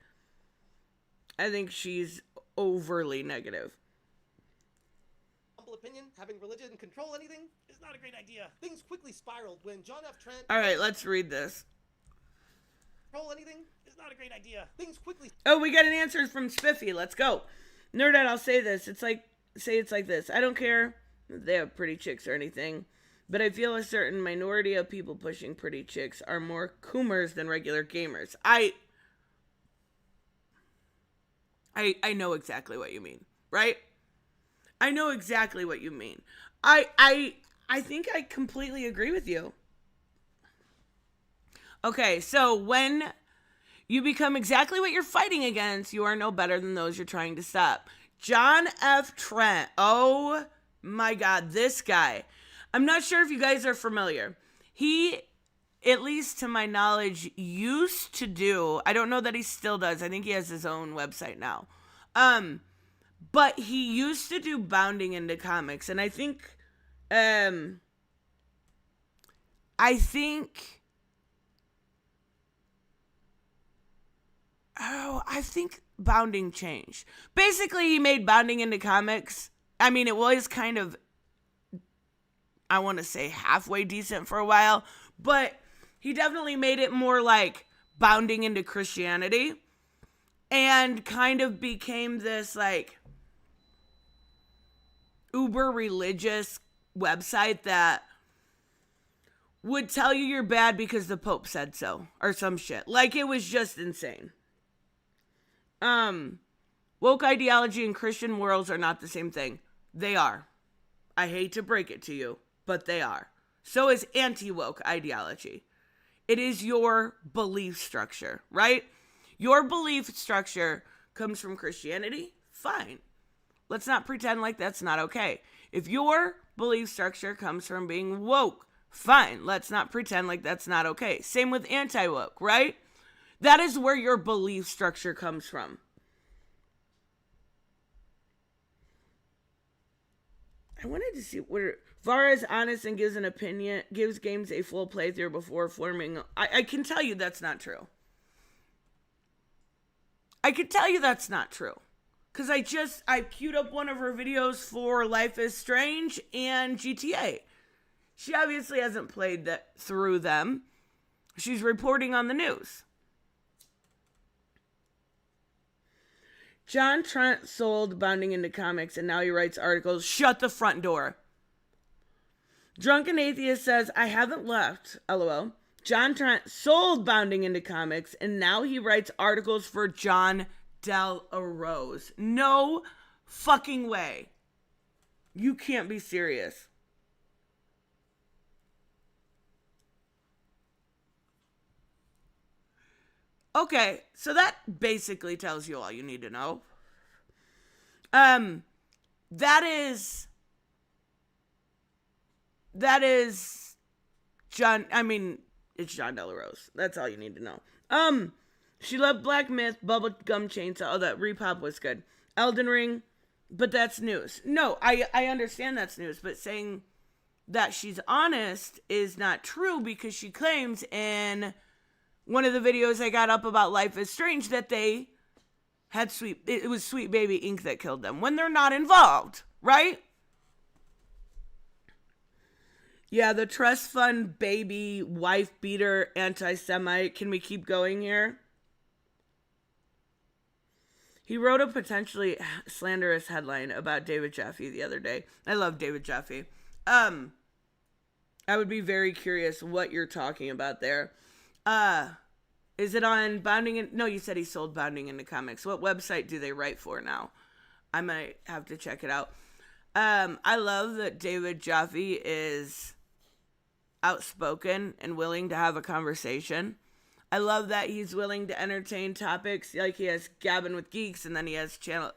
she's overly negative. Opinion, having religion control anything is not a great idea. Things quickly spiraled when John F. Trent... Alright, let's read this. Control anything is not a great idea. Things quickly... Oh, we got an answer from Spiffy. Let's go. Nerdette, I'll say this. It's like this. I don't care if they have pretty chicks or anything, but I feel a certain minority of people pushing pretty chicks are more coomers than regular gamers. I know exactly what you mean, right? I know exactly what you mean. I think I completely agree with you. Okay, so when you become exactly what you're fighting against, you are no better than those you're trying to stop. John F. Trent. Oh, My God, this guy. I'm not sure if you guys are familiar. He, at least to my knowledge, used to do, I don't know that he still does. I think he has his own website now. But he used to do bounding into comics, and I think I think bounding changed. Basically, he made bounding into comics. I mean, it was kind of, I want to say halfway decent for a while, but he definitely made it more like bounding into Christianity and kind of became this like uber religious website that would tell you you're bad because the Pope said so or some shit. Like, it was just insane. Woke ideology and Christian morals are not the same thing. They are. I hate to break it to you, but they are. So is anti-woke ideology. It is your belief structure, right? Your belief structure comes from Christianity, fine. Let's not pretend like that's not okay. If your belief structure comes from being woke, fine. Let's not pretend like that's not okay. Same with anti-woke, right? That is where your belief structure comes from. I wanted to see what Vara is honest and gives an opinion, gives games a full playthrough before forming. I can tell you that's not true. I can tell you that's not true. Because I queued up one of her videos for Life is Strange and GTA. She obviously hasn't played that through them. She's reporting on the news. John Trent sold bounding into comics and now he writes articles. Shut the front door. Drunken Atheist says, I haven't left. LOL. John Trent sold bounding into comics and now he writes articles for John Del Arroz. No fucking way. You can't be serious. Okay, so that basically tells you all you need to know. That is John, it's John Del Arroz. That's all you need to know. She loved Black Myth, Bubblegum Chainsaw. Oh, that repop was good. Elden Ring, but that's news. No, I understand that's news, but saying that she's honest is not true because she claims in one of the videos I got up about Life is Strange that they had it was Sweet Baby Inc. that killed them when they're not involved, right? Yeah, the trust fund baby wife beater anti-Semite. Can we keep going here? He wrote a potentially slanderous headline about David Jaffe the other day. I love David Jaffe. I would be very curious what you're talking about there. Is it on Bounding? No, you said he sold Bounding into comics. What website do they write for now? I might have to check it out. I love that David Jaffe is outspoken and willing to have a conversation. I love that he's willing to entertain topics like he has Gabbing with Geeks and then he has channel,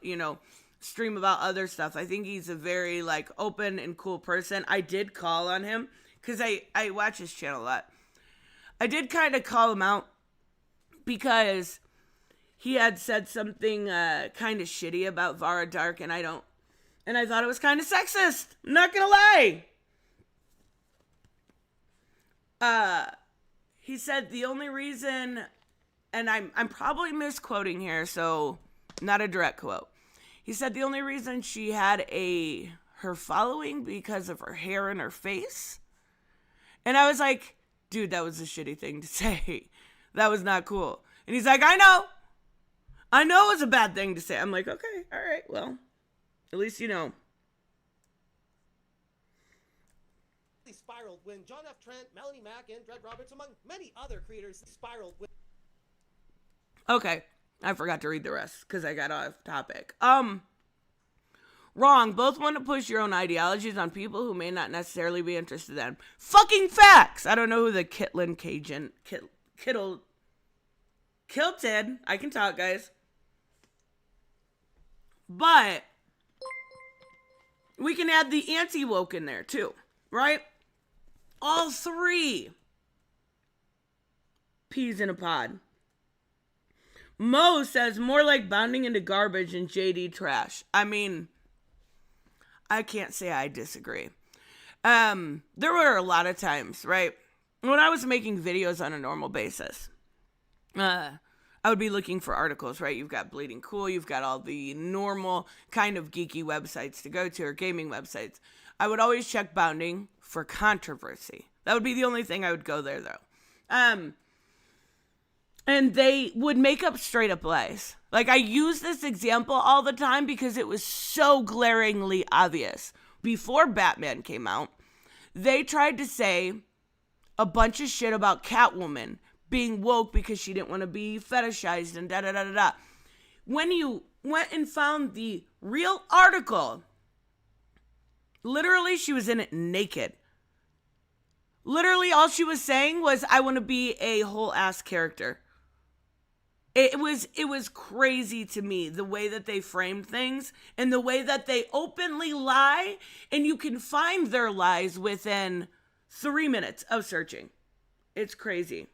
stream about other stuff. I think he's a very open and cool person. I did call on him because I watch his channel a lot. I did kind of call him out because he had said something kind of shitty about Vara Dark and I thought it was kind of sexist. I'm not gonna lie. He said the only reason, and I'm probably misquoting here, so not a direct quote. He said the only reason she had her following because of her hair and her face. And I was like, dude, that was a shitty thing to say. That was not cool. And he's like, I know it was a bad thing to say. I'm like, okay, all right, well, at least you know. Spiraled when John F. Trent, Melanie Mack, and Dred Roberts, among many other creators, spiraled with. Okay, I forgot to read the rest because I got off topic. Wrong. Both want to push your own ideologies on people who may not necessarily be interested in them. Fucking facts. I don't know who the Kitlin Cajun Kilted. I can talk, guys. But We can add the anti-woke in there too, right? All three peas in a pod. Mo says more like bounding into garbage and JD trash. I mean, I can't say I disagree. There were a lot of times, right, when I was making videos on a normal basis, I would be looking for articles, right? You've got Bleeding Cool, you've got all the normal kind of geeky websites to go to, or gaming websites. I would always check bounding for controversy. That would be the only thing I would go there, though. And they would make up straight up lies. Like, I use this example all the time because it was so glaringly obvious. Before Batman came out, they tried to say a bunch of shit about Catwoman being woke because she didn't want to be fetishized and da-da-da-da-da. When you went and found the real article, literally she was in it naked. Literally all she was saying was, I want to be a whole ass character. It was crazy to me, the way that they framed things and the way that they openly lie, and you can find their lies within 3 minutes of searching. It's crazy.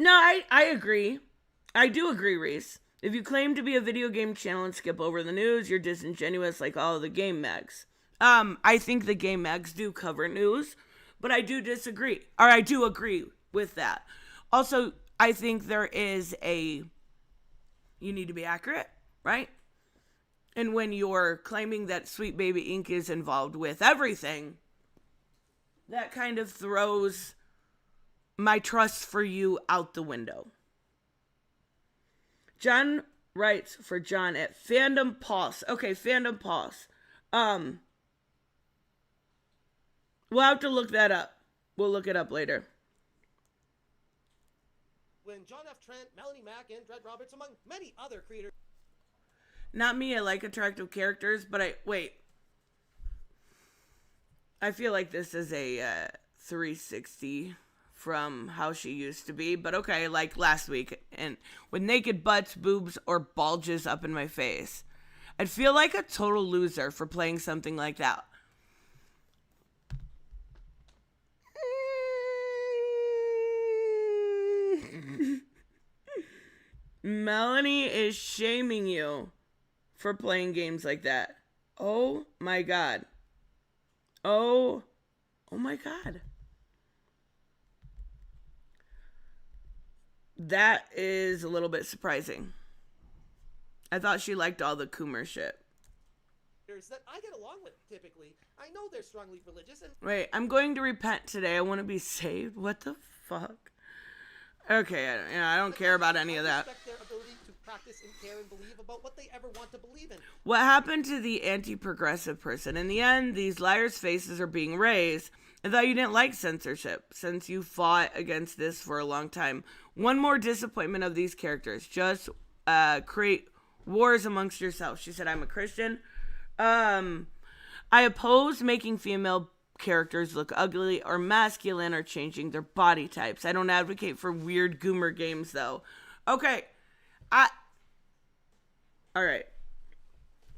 No, I agree. I do agree, Reese. If you claim to be a video game channel and skip over the news, you're disingenuous like all of the game mags. I think the game mags do cover news, but I do disagree. Or I do agree with that. Also, I think there is you need to be accurate, right? And when you're claiming that Sweet Baby Inc. is involved with everything, that kind of throws my trust for you out the window. John writes for John at Fandom Pulse. Okay, Fandom Pulse. We'll have to look that up. We'll look it up later. When John F. Trent, Melanie Mack, and Dred Roberts, among many other creators. Not me, I like attractive characters, but I feel like this is a 360 from how she used to be, but okay, like last week, and with naked butts, boobs, or bulges up in my face. I'd feel like a total loser for playing something like that. Melanie is shaming you for playing games like that. Oh my god. Oh my god. That is a little bit surprising. I thought she liked all the Coomer shit. That I get along with typically. I know they're strongly religious and... Wait, I'm going to repent today. I want to be saved. What the fuck? Okay, I don't care about any of that. I respect their ability to practice and care and believe about what they ever want to believe in. What happened to the anti-progressive person? In the end, these liars' faces are being raised. I thought you didn't like censorship, since you fought against this for a long time. One more disappointment of these characters. Just create wars amongst yourselves. She said, I'm a Christian. I oppose making female characters look ugly or masculine or changing their body types. I don't advocate for weird goomer games, though. Okay. Alright.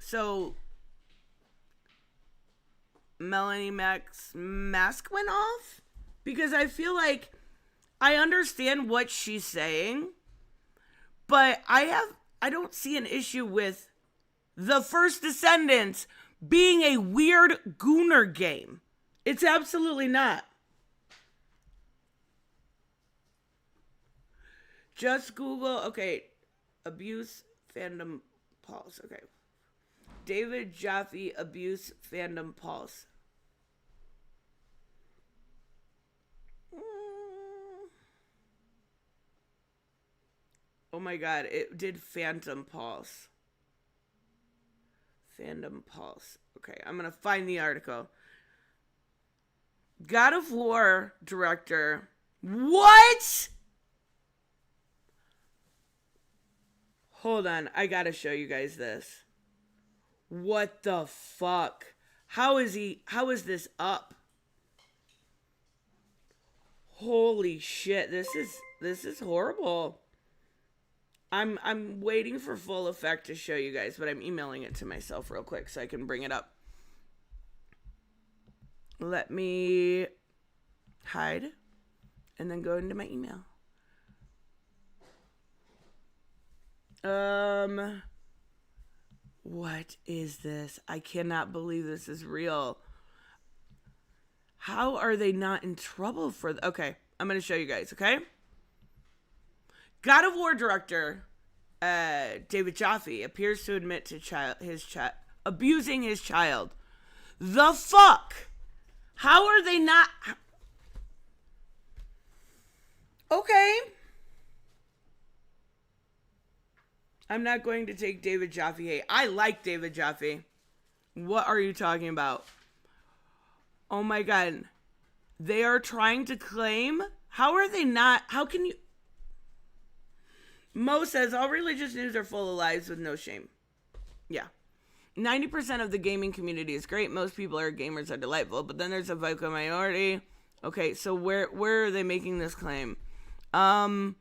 So, Melanie Mac's mask went off? Because I feel like I understand what she's saying, but I don't see an issue with the First Descendant being a weird Gooner game. It's absolutely not. Just Google, okay, abuse fandom pulse, okay. David Jaffe abuse fandom pulse. Oh my god, it did Phantom Pulse. Fandom Pulse. Okay, I'm gonna find the article. God of War director. What? Hold on, I gotta show you guys this. What the fuck? How is this up? Holy shit, this is horrible. I'm waiting for full effect to show you guys, but I'm emailing it to myself real quick so I can bring it up. Let me hide and then go into my email. What is this? I cannot believe this is real. How are they not in trouble for okay, I'm going to show you guys, okay? God of War director David Jaffe appears to admit to abusing his child. The fuck? How are they not? Okay. I'm not going to take David Jaffe hate. I like David Jaffe. What are you talking about? Oh my god. They are trying to claim? How are they not? How can you? Mo says, all religious news are full of lies with no shame. Yeah. 90% of the gaming community is great. Most people are gamers are delightful. But then there's a vocal minority. Okay, so where are they making this claim? Let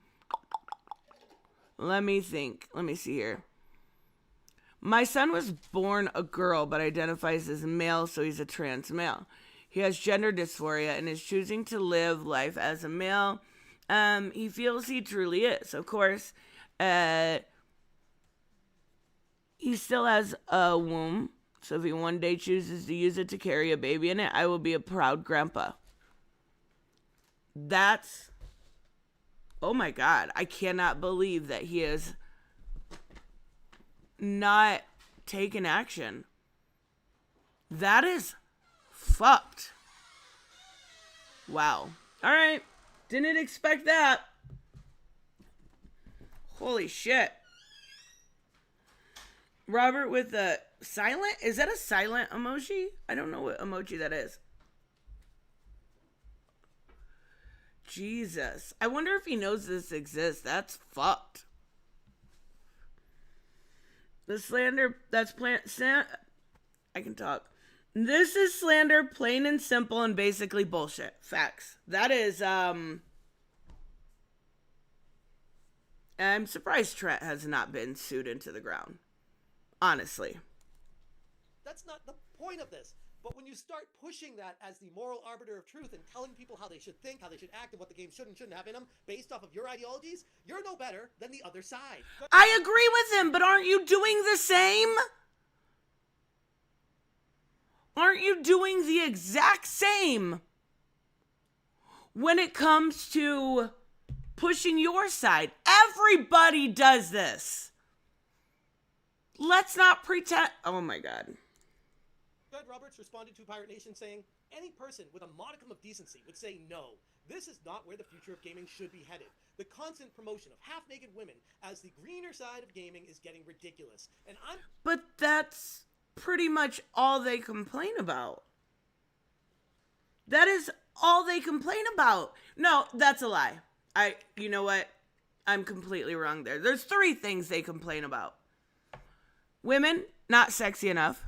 me think. Let me see here. My son was born a girl, but identifies as male, so he's a trans male. He has gender dysphoria and is choosing to live life as a male. He feels he truly is. Of course, he still has a womb, so if he one day chooses to use it to carry a baby in it, I will be a proud grandpa. That's... Oh my god, I cannot believe that he has not taken action. That is fucked. Wow. Alright. Didn't expect that. Holy shit. Robert with a silent? Is that a silent emoji? I don't know what emoji that is. Jesus. I wonder if he knows this exists. That's fucked. The slander, that's I can talk. This is slander, plain and simple and basically bullshit. Facts. That is, I'm surprised Trent has not been sued into the ground. Honestly. That's not the point of this. But when you start pushing that as the moral arbiter of truth and telling people how they should think, how they should act, and what the game should and shouldn't have in them based off of your ideologies, you're no better than the other side. I agree with him, but aren't you doing the same? Aren't you doing the exact same when it comes to pushing your side? Everybody does this. Let's not pretend. Oh my god. Judge Roberts responded to Pirate Nation saying, any person with a modicum of decency would say no. This is not where the future of gaming should be headed. The constant promotion of half-naked women as the greener side of gaming is getting ridiculous. But that's pretty much all they complain about. That is all they complain about. No, that's a lie. You know what? I'm completely wrong there. There's 3 things they complain about. Women, not sexy enough.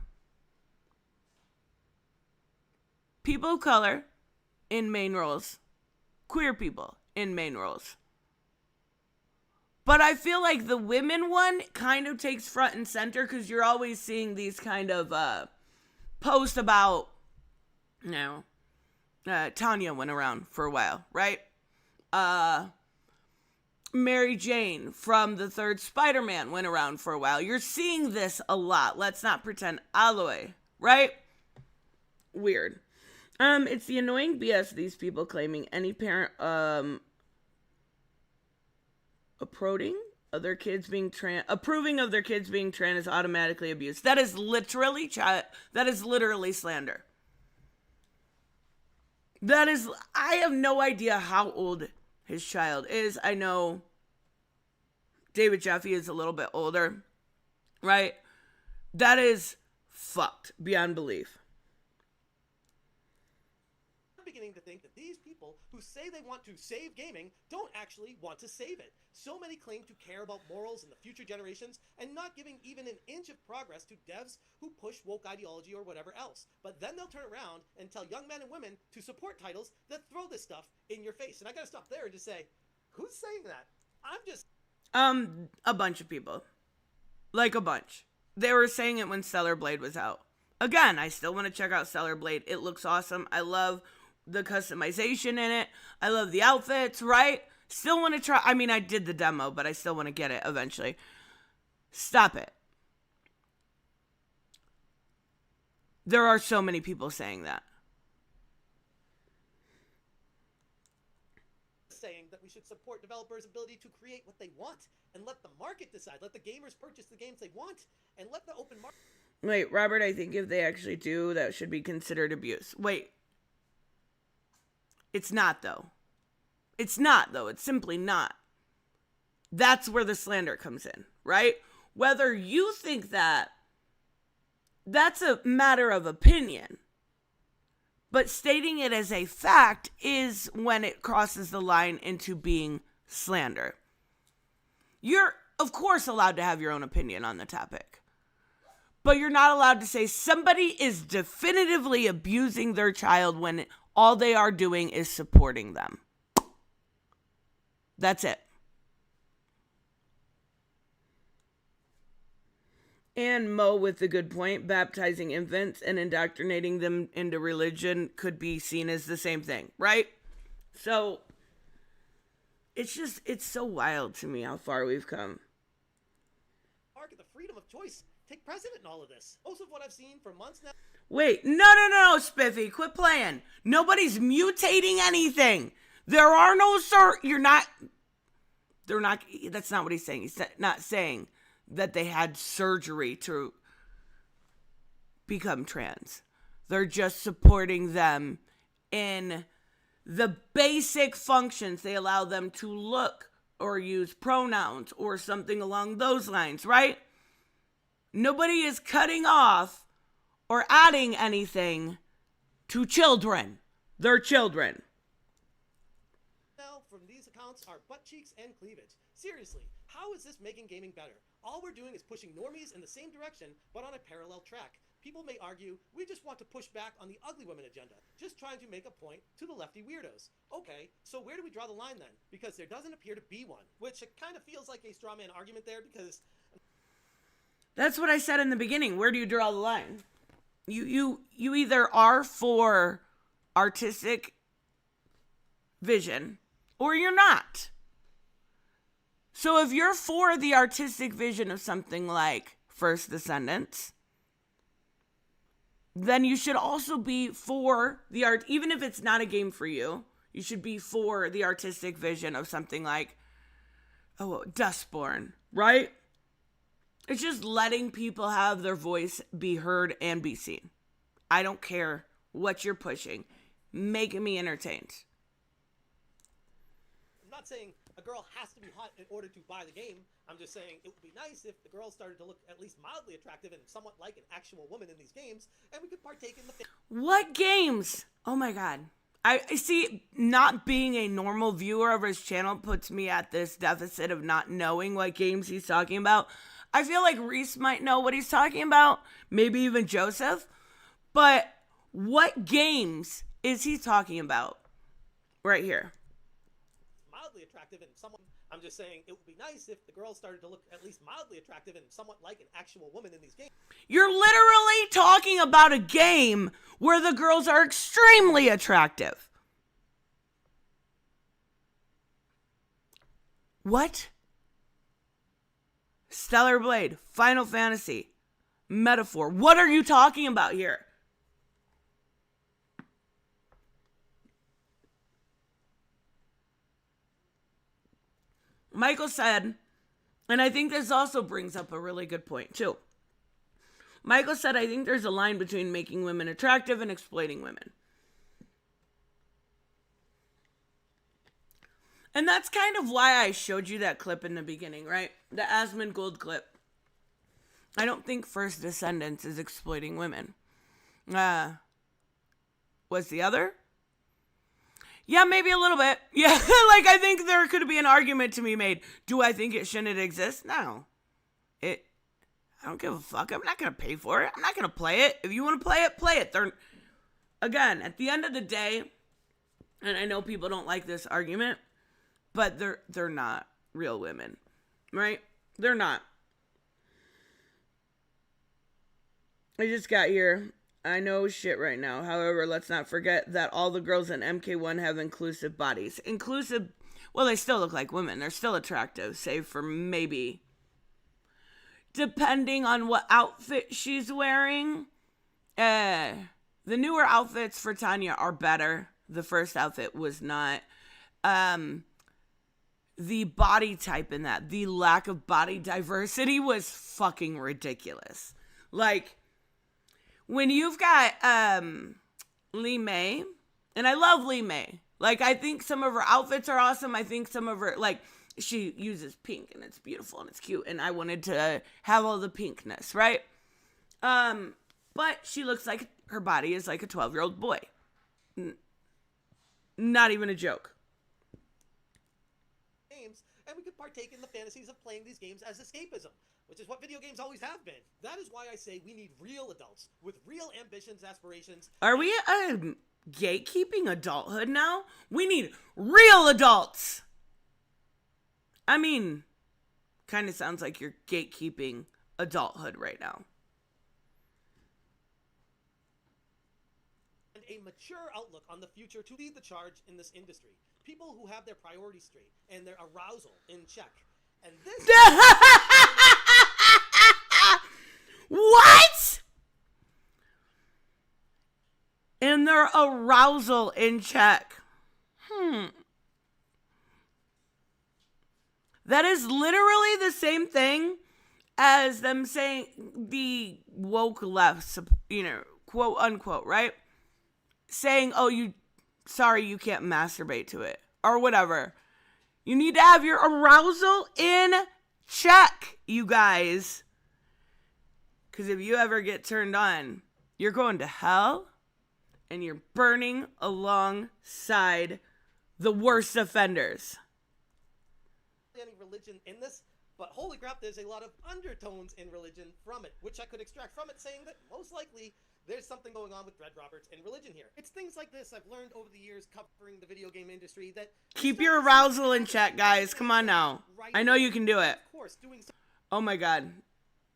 People of color in main roles. Queer people in main roles. But I feel like the women one kind of takes front and center because you're always seeing these kind of posts about, Tanya went around for a while, right? Mary Jane from the 3rd Spider-Man went around for a while. You're seeing this a lot. Let's not pretend Aloe, right? Weird. It's the annoying BS these people claiming any parent approving of their kids being trans is automatically abuse. That is literally slander. I have no idea how old his child is. I know David Jaffe is a little bit older, right? That is fucked beyond belief. Beginning to think that these people who say they want to save gaming don't actually want to save it. So many claim to care about morals and the future generations and not giving even an inch of progress to devs who push woke ideology or whatever else. But then they'll turn around and tell young men and women to support titles that throw this stuff in your face. And I gotta stop there and just say, who's saying that? A bunch of people. Like a bunch. They were saying it when Stellar Blade was out. Again, I still want to check out Stellar Blade. It looks awesome. I love the customization in it. I love the outfits, right? Still want to try. I mean, I did the demo, but I still want to get it eventually. Stop it. There are so many people saying that. Saying that we should support developers' ability to create what they want and let the market decide. Let the gamers purchase the games they want and let the open market. Wait, Robert, I think if they actually do, that should be considered abuse. Wait. It's not, though. It's not, though. It's simply not. That's where the slander comes in, right? Whether you think that, that's a matter of opinion. But stating it as a fact is when it crosses the line into being slander. You're, of course, allowed to have your own opinion on the topic. But you're not allowed to say somebody is definitively abusing their child when all they are doing is supporting them. That's it. And Mo with the good point, baptizing infants and indoctrinating them into religion could be seen as the same thing, right? So, it's so wild to me how far we've come. Market, the freedom of choice, take precedent in all of this. Most of what I've seen for months now. Wait, no, Spiffy, quit playing. Nobody's mutating anything. There are no that's not what he's saying. He's not saying that they had surgery to become trans. They're just supporting them in the basic functions. They allow them to look or use pronouns or something along those lines, right? Nobody is cutting off or adding anything to children. They're children. Now, from these accounts are butt cheeks and cleavage. Seriously, how is this making gaming better? All we're doing is pushing normies in the same direction, but on a parallel track. People may argue, we just want to push back on the ugly women agenda, just trying to make a point to the lefty weirdos. Okay, so where do we draw the line then? Because there doesn't appear to be one, which it kind of feels like a straw man argument there because... That's what I said in the beginning. Where do you draw the line? You either are for artistic vision or you're not. So if you're for the artistic vision of something like First Descendant, then you should also be for the art, even if it's not a game for you, you should be for the artistic vision of something like, Dustborn, right? It's just letting people have their voice be heard and be seen. I don't care what you're pushing. Making me entertained. I'm not saying a girl has to be hot in order to buy the game. I'm just saying it would be nice if the girls started to look at least mildly attractive and somewhat like an actual woman in these games, and we could partake in the... What games? Oh my god. I see, not being a normal viewer of his channel puts me at this deficit of not knowing what games he's talking about. I feel like Reese might know what he's talking about, maybe even Joseph, but what games is he talking about right here? Mildly attractive and somewhat... I'm just saying it would be nice if the girls started to look at least mildly attractive and somewhat like an actual woman in these games. You're literally talking about a game where the girls are extremely attractive. What? Stellar Blade, Final Fantasy, Metaphor. What are you talking about here? Michael said, and I think this also brings up a really good point too. Michael said, I think there's a line between making women attractive and exploiting women. And that's kind of why I showed you that clip in the beginning, right? The Asmund Gold clip. I don't think First Descendant is exploiting women. Was the other? Yeah, maybe a little bit. Yeah, like I think there could be an argument to be made. Do I think it shouldn't exist? No. I don't give a fuck. I'm not going to pay for it. I'm not going to play it. If you want to play it, play it. Again, at the end of the day, and I know people don't like this argument, but they're not real women. right? They're not. I just got here. I know shit right now. However, let's not forget that all the girls in MK1 have inclusive bodies. Inclusive, well, they still look like women. They're still attractive, save for maybe, depending on what outfit she's wearing. The newer outfits for Tanya are better. The first outfit was not. The body type in that, the lack of body diversity was fucking ridiculous. Like, when you've got Lee May, and I love Lee May. Like, I think some of her outfits are awesome. I think some of her, like, she uses pink and it's beautiful and it's cute. And I wanted to have all the pinkness, right? But she looks like her body is like a 12-year-old boy. Not even a joke. Games, and we could partake in the fantasies of playing these games as escapism, which is what video games always have been. That is why I say we need real adults with real ambitions, aspirations. Are we gatekeeping adulthood now? We need real adults. I mean, kind of sounds like you're gatekeeping adulthood right now. And a mature outlook on the future to lead the charge in this industry. People who have their priorities straight and their arousal in check. And this... What? And their arousal in check. That is literally the same thing as them saying the woke left, quote unquote, right? Saying, oh, sorry, you can't masturbate to it or whatever. You need to have your arousal in check, you guys. Because if you ever get turned on, you're going to hell and you're burning alongside the worst offenders. Any religion in this, but holy crap, there's a lot of undertones in religion from it, which I could extract from it, saying that most likely there's something going on with Dread Roberts and religion here. It's things like this I've learned over the years covering the video game industry that... Keep your arousal in check, guys. Come on now. I know you can do it. Of course, doing Oh my god.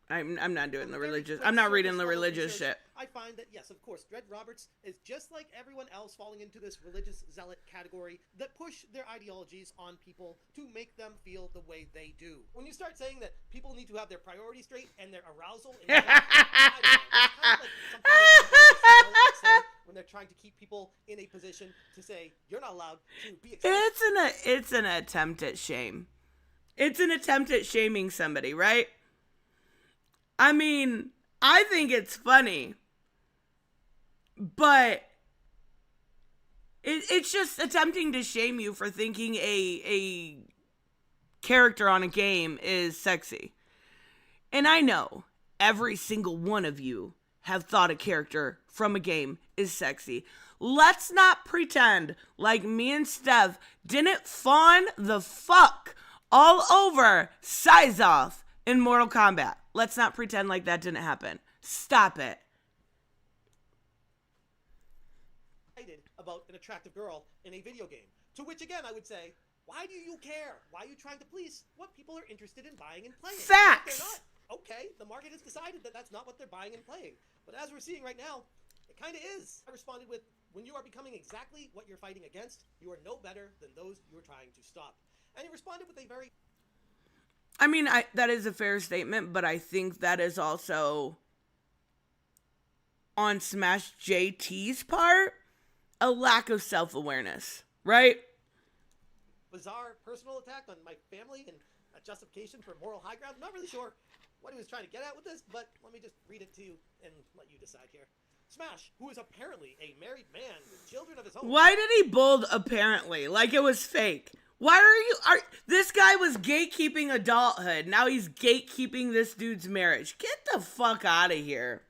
I'm not doing the religious... I'm not reading the religious shit. I find that, yes, of course, Dread Roberts is just like everyone else falling into this religious zealot category that push their ideologies on people to make them feel the way they do. When you start saying that people need to have their priorities straight and their arousal in check, I don't know, it's kind of like something that say when they're trying to keep people in a position to say, you're not allowed to be accepted. It's an attempt at shame. It's an attempt at shaming somebody, right? I mean, I think it's funny, but it's just attempting to shame you for thinking a character on a game is sexy. And I know every single one of you have thought a character from a game is sexy. Let's not pretend like me and Steph didn't fawn the fuck all over Sizoth in Mortal Kombat. Let's not pretend like that didn't happen. Stop it. About an attractive girl in a video game. To which, again, I would say, why do you care? Why are you trying to police what people are interested in buying and playing? Facts! If they're not, okay, the market has decided that that's not what they're buying and playing. But as we're seeing right now, it kind of is. I responded with, when you are becoming exactly what you're fighting against, you are no better than those you are trying to stop. And he responded with a very... I mean, that is a fair statement, but I think that is also on Smash JT's part, a lack of self-awareness, right? Bizarre personal attack on my family and a justification for moral high ground. I'm not really sure what he was trying to get at with this, but let me just read it to you and let you decide here. Smash, who is apparently a married man with children of his own. Why did he bold apparently? Like it was fake. Why this guy was gatekeeping adulthood. Now he's gatekeeping this dude's marriage. Get the fuck out of here.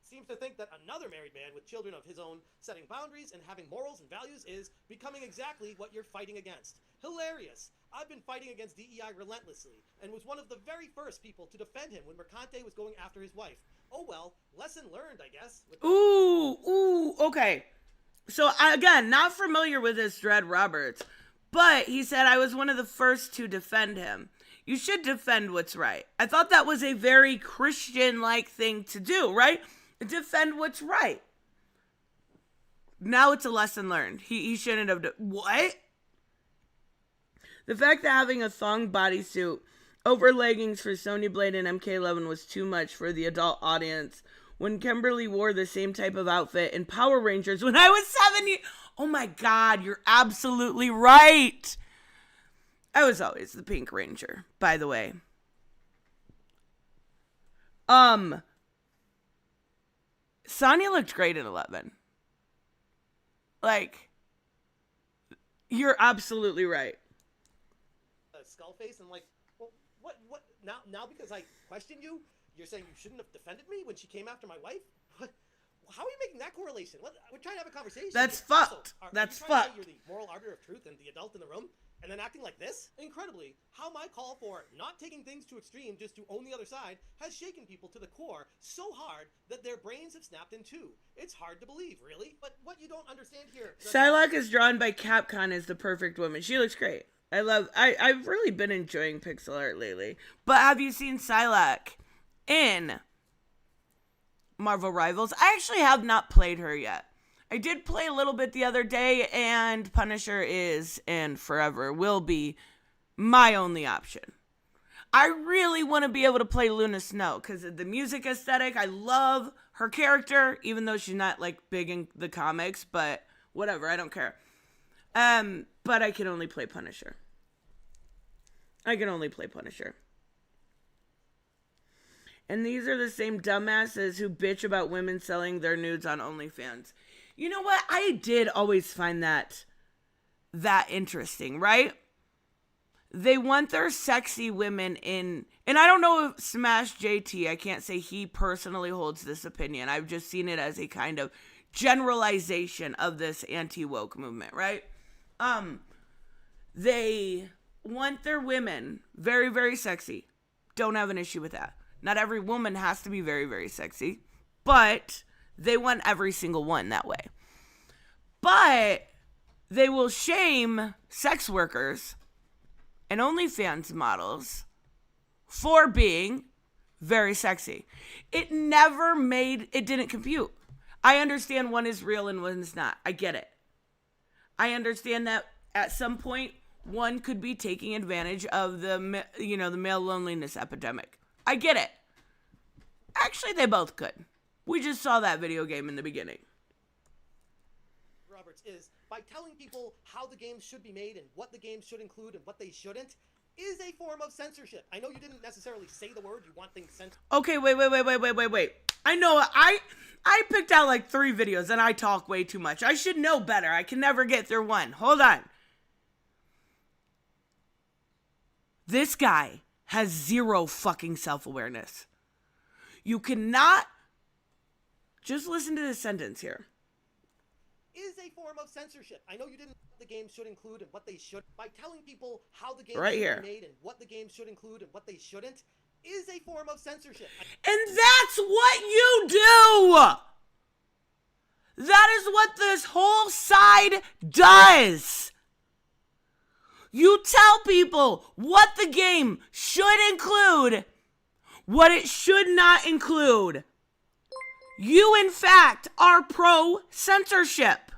Seems to think that another married man with children of his own setting boundaries and having morals and values is becoming exactly what you're fighting against. Hilarious. I've been fighting against DEI relentlessly and was one of the very first people to defend him when Mercante was going after his wife. Oh well, lesson learned, I guess. Ooh, okay. So again, not familiar with this Dread Roberts. But he said, I was one of the first to defend him. You should defend what's right. I thought that was a very Christian-like thing to do, right? Defend what's right. Now it's a lesson learned. He shouldn't have done... What? The fact that having a thong bodysuit over leggings for Sonya Blade and MK11 was too much for the adult audience when Kimberly wore the same type of outfit in Power Rangers when I was 7 years... Oh my God, you're absolutely right. I was always the Pink Ranger, by the way. Sonya looked great in 11. Like, you're absolutely right. Skull face and like, well, what? Now because I questioned you, you're saying you shouldn't have defended me when she came after my wife? What? How are you making that correlation? We're trying to have a conversation. That's here. fucked. Also, That's you fucked. You're the moral arbiter of truth and the adult in the room, and then acting like this? Incredibly, how my call for not taking things to extreme just to own the other side has shaken people to the core so hard that their brains have snapped in two. It's hard to believe, really. But what you don't understand here... Psylocke is drawn by Capcom as the perfect woman. She looks great. I've really been enjoying pixel art lately. But have you seen Psylocke in Marvel Rivals? I actually have not played her yet. I did play a little bit the other day, and Punisher is and forever will be my only option. I really want to be able to play Luna Snow because of the music aesthetic. I love her character, even though she's not like big in the comics, but whatever, I don't care. But I can only play Punisher. And these are the same dumbasses who bitch about women selling their nudes on OnlyFans. You know what? I did always find that interesting, right? They want their sexy women in... And I don't know if Smash JT, I can't say he personally holds this opinion. I've just seen it as a kind of generalization of this anti-woke movement, right? They want their women very, very sexy. Don't have an issue with that. Not every woman has to be very, very sexy, but they want every single one that way. But they will shame sex workers and OnlyFans models for being very sexy. It didn't compute. I understand one is real and one is not. I get it. I understand that at some point, one could be taking advantage of the male loneliness epidemic. I get it. Actually, they both could. We just saw that video game in the beginning. Roberts is by telling people how the games should be made and what the games should include and what they shouldn't is a form of censorship. I know you didn't necessarily say the word. You want things censored. Okay, wait. I know I picked out like 3 videos and I talk way too much. I should know better. I can never get through one. Hold on. This guy has zero fucking self-awareness. You cannot... Just listen to this sentence here. Is a form of censorship. I know you didn't the game should include and what they should. By telling people how the game should be made and what the game should include and what they shouldn't is a form of censorship. And that's what you do! That is what this whole side does. You tell people what the game should include, what it should not include. You, in fact, are pro-censorship.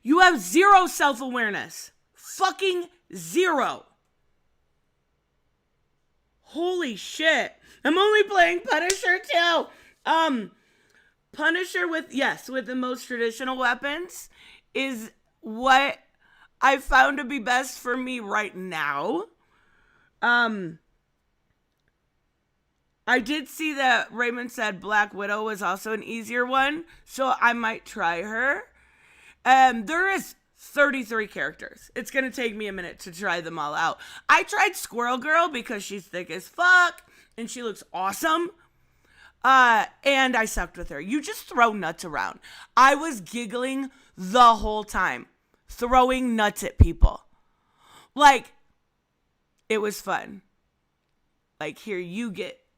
You have zero self-awareness. Fucking zero. Holy shit. I'm only playing Punisher too. Punisher with the most traditional weapons is what I found to be best for me right now. I did see that Raymond said Black Widow was also an easier one, so I might try her. There is 33 characters. It's going to take me a minute to try them all out. I tried Squirrel Girl because she's thick as fuck, and she looks awesome. And I sucked with her. You just throw nuts around. I was giggling the whole time, throwing nuts at people. Like, it was fun. Like, here,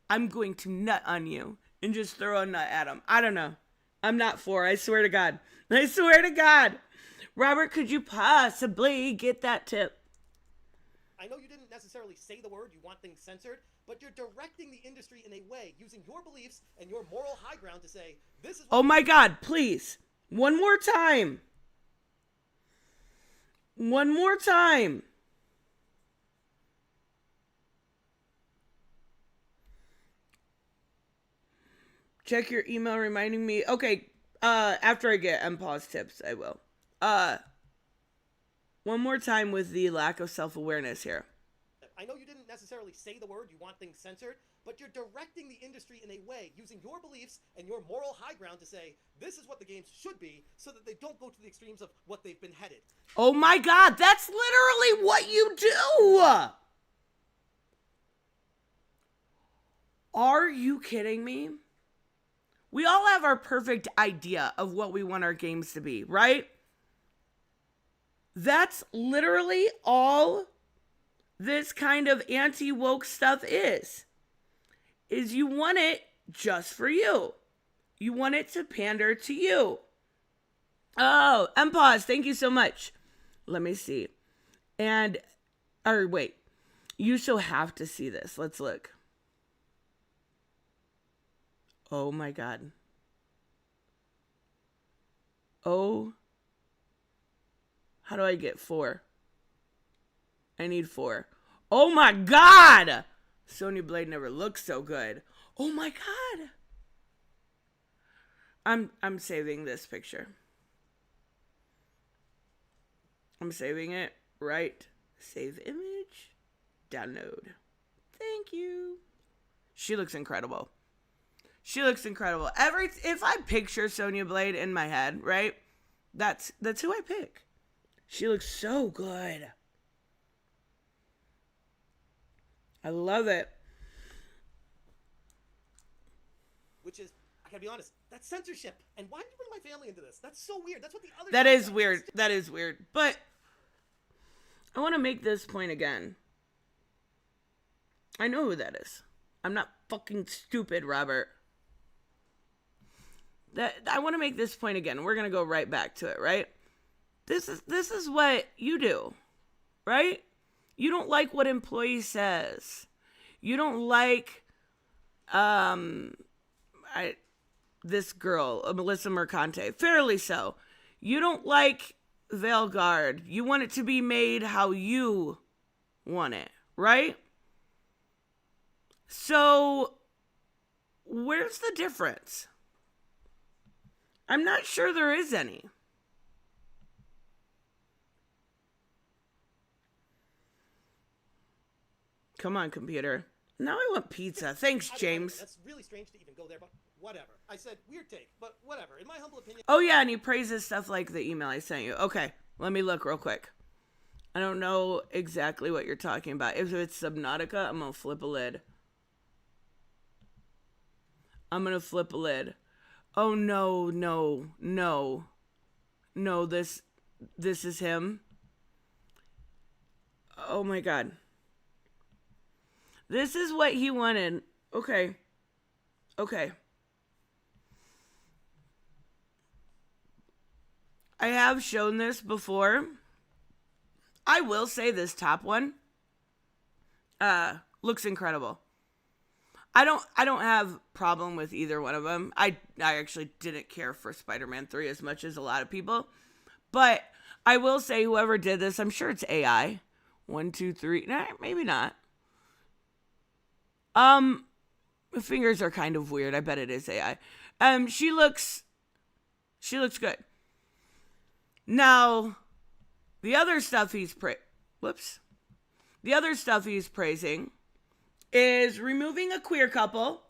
I'm going to nut on you and just throw a nut at him. I don't know. I'm not for. I swear to God. I swear to God. Robert, could you possibly get that tip? I know you didn't necessarily say the word, you want things censored, but you're directing the industry in a way, using your beliefs and your moral high ground to say, this is what— Oh my God, please. One more time. One more time. Check your email reminding me. Okay, after I get MPause tips, I will. One more time with the lack of self-awareness here. I know you didn't necessarily say the word, you want things censored, but you're directing the industry in a way, using your beliefs and your moral high ground to say, this is what the games should be, so that they don't go to the extremes of what they've been headed. Oh my God, that's literally what you do! Are you kidding me? We all have our perfect idea of what we want our games to be, right? That's literally all this kind of anti-woke stuff is you want it just for you. You want it to pander to you. Oh, MPause, thank you so much. Let me see. Wait. You shall have to see this. Let's look. Oh my God. Oh. How do I get 4? I need 4. Oh my God! Sonya Blade never looked so good. Oh my God! I'm saving this picture. I'm saving it. Right. Save image. Download. Thank you. She looks incredible. She looks incredible. If I picture Sonya Blade in my head, right? That's who I pick. She looks so good. I love it. Which is, I gotta be honest, that's censorship. And why did you bring my family into this? That's so weird. That's what the other— That is weird. That is weird. But I want to make this point again. I know who that is. I'm not fucking stupid, Robert. I want to make this point again. We're going to go right back to it, right? This is what you do, right? You don't like what employee says. You don't like this girl, Melissa Mercante, fairly so. You don't like Veilguard. You want it to be made how you want it, right? So, where's the difference? I'm not sure there is any. Come on, computer. Now I want pizza. Thanks, James. That's really strange to even go there, but whatever. I said, weird take, but whatever. In my humble opinion— Oh, yeah, and he praises stuff like the email I sent you. Okay, let me look real quick. I don't know exactly what you're talking about. If it's Subnautica, I'm going to flip a lid. I'm going to flip a lid. Oh, no, this is him. Oh, my God. This is what he wanted. Okay. I have shown this before. I will say this top one looks incredible. I don't have problem with either one of them. I actually didn't care for Spider-Man 3 as much as a lot of people. But I will say whoever did this, I'm sure it's AI. 1, 2, 3. Nah, maybe not. The fingers are kind of weird. I bet it is AI. She looks good. Now, the other stuff he's praising is removing a queer couple,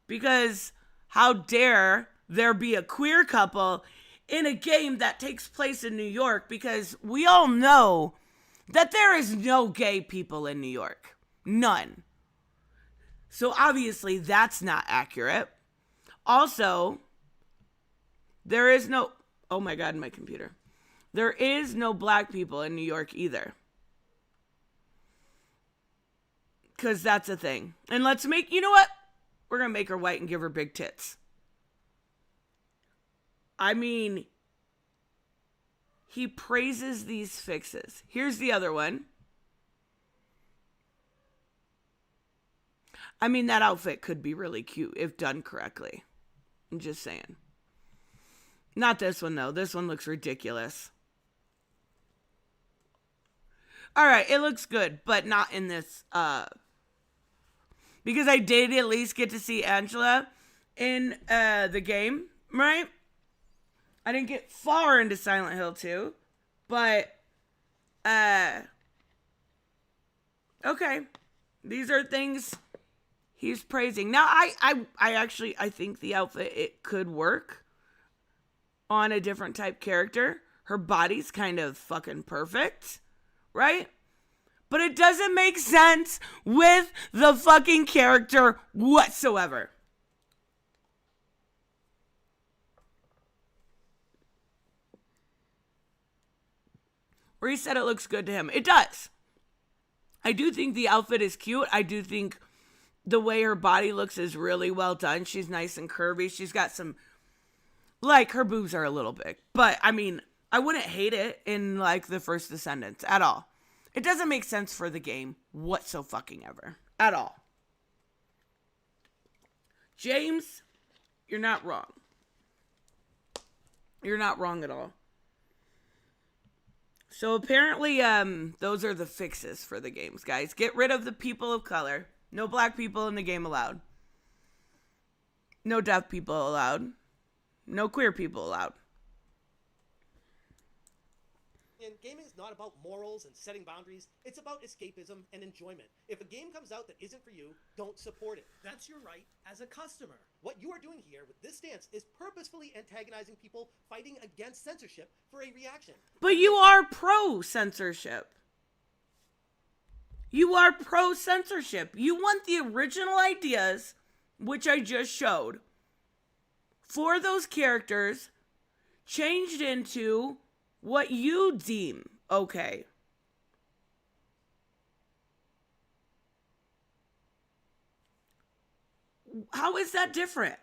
because how dare there be a queer couple in a game that takes place in New York, because we all know that there is no gay people in New York. None. So obviously that's not accurate. Also, there is no— oh my God, my computer. There is no black people in New York either. Because that's a thing. And let's make— you know what? We're going to make her white and give her big tits. I mean, he praises these fixes. Here's the other one. I mean, that outfit could be really cute if done correctly. I'm just saying. Not this one, though. This one looks ridiculous. All right, it looks good, but not in this, because I did at least get to see Angela in, the game, right? I didn't get far into Silent Hill 2, but, okay. These are things he's praising. Now, I think the outfit, it could work on a different type character. Her body's kind of fucking perfect, right? But it doesn't make sense with the fucking character whatsoever. Where he said it looks good to him. It does. I do think the outfit is cute. I do think the way her body looks is really well done. She's nice and curvy. She's got some, like, her boobs are a little big. But, I mean, I wouldn't hate it in, like, the First Descendant at all. It doesn't make sense for the game whatsoever. At all. James, you're not wrong. You're not wrong at all. So apparently, those are the fixes for the games, guys. Get rid of the people of color. No black people in the game allowed. No deaf people allowed. No queer people allowed. And gaming is not about morals and setting boundaries. It's about escapism and enjoyment. If a game comes out that isn't for you, don't support it. That's your right as a customer. What you are doing here with this stance is purposefully antagonizing people fighting against censorship for a reaction. But you are pro-censorship. You are pro-censorship. You want the original ideas, which I just showed, for those characters changed into what you deem okay. How is that different?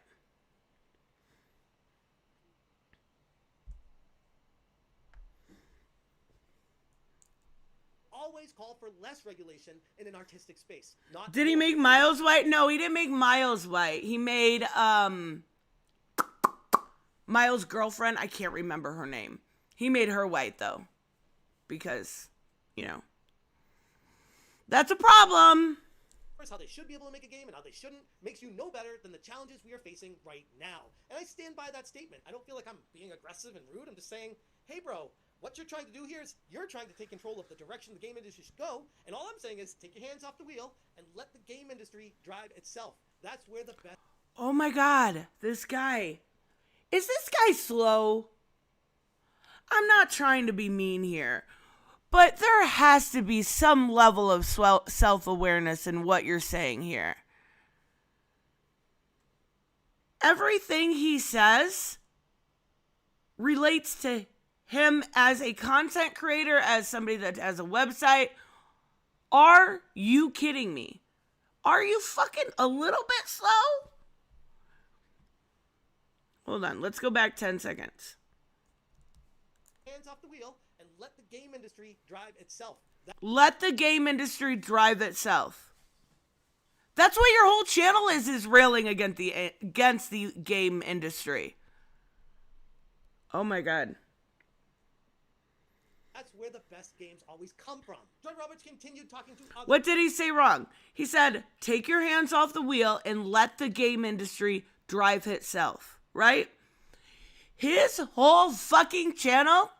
Always call for less regulation in an artistic space. Did he make Miles white? No, he didn't make Miles white. He made Miles' girlfriend. I can't remember her name. He made her white, though, because, you know, that's a problem. How they should be able to make a game and how they shouldn't makes you no better than the challenges we are facing right now. And I stand by that statement. I don't feel like I'm being aggressive and rude. I'm just saying, hey, bro, what you're trying to do here is you're trying to take control of the direction the game industry should go. And all I'm saying is take your hands off the wheel and let the game industry drive itself. That's where the best... Oh, my God. This guy. Is this guy slow? I'm not trying to be mean here, but there has to be some level of self-awareness in what you're saying here. Everything he says relates to him as a content creator, as somebody that has a website. Are you kidding me? Are you fucking a little bit slow? Hold on, let's go back 10 seconds. Hands off the wheel and let the game industry drive itself. Let the game industry drive itself. That's what your whole channel is railing against the game industry. Oh my God. That's where the best games always come from. Joy Roberts continued talking to others. What did he say wrong? He said, take your hands off the wheel and let the game industry drive itself, right? His whole fucking channel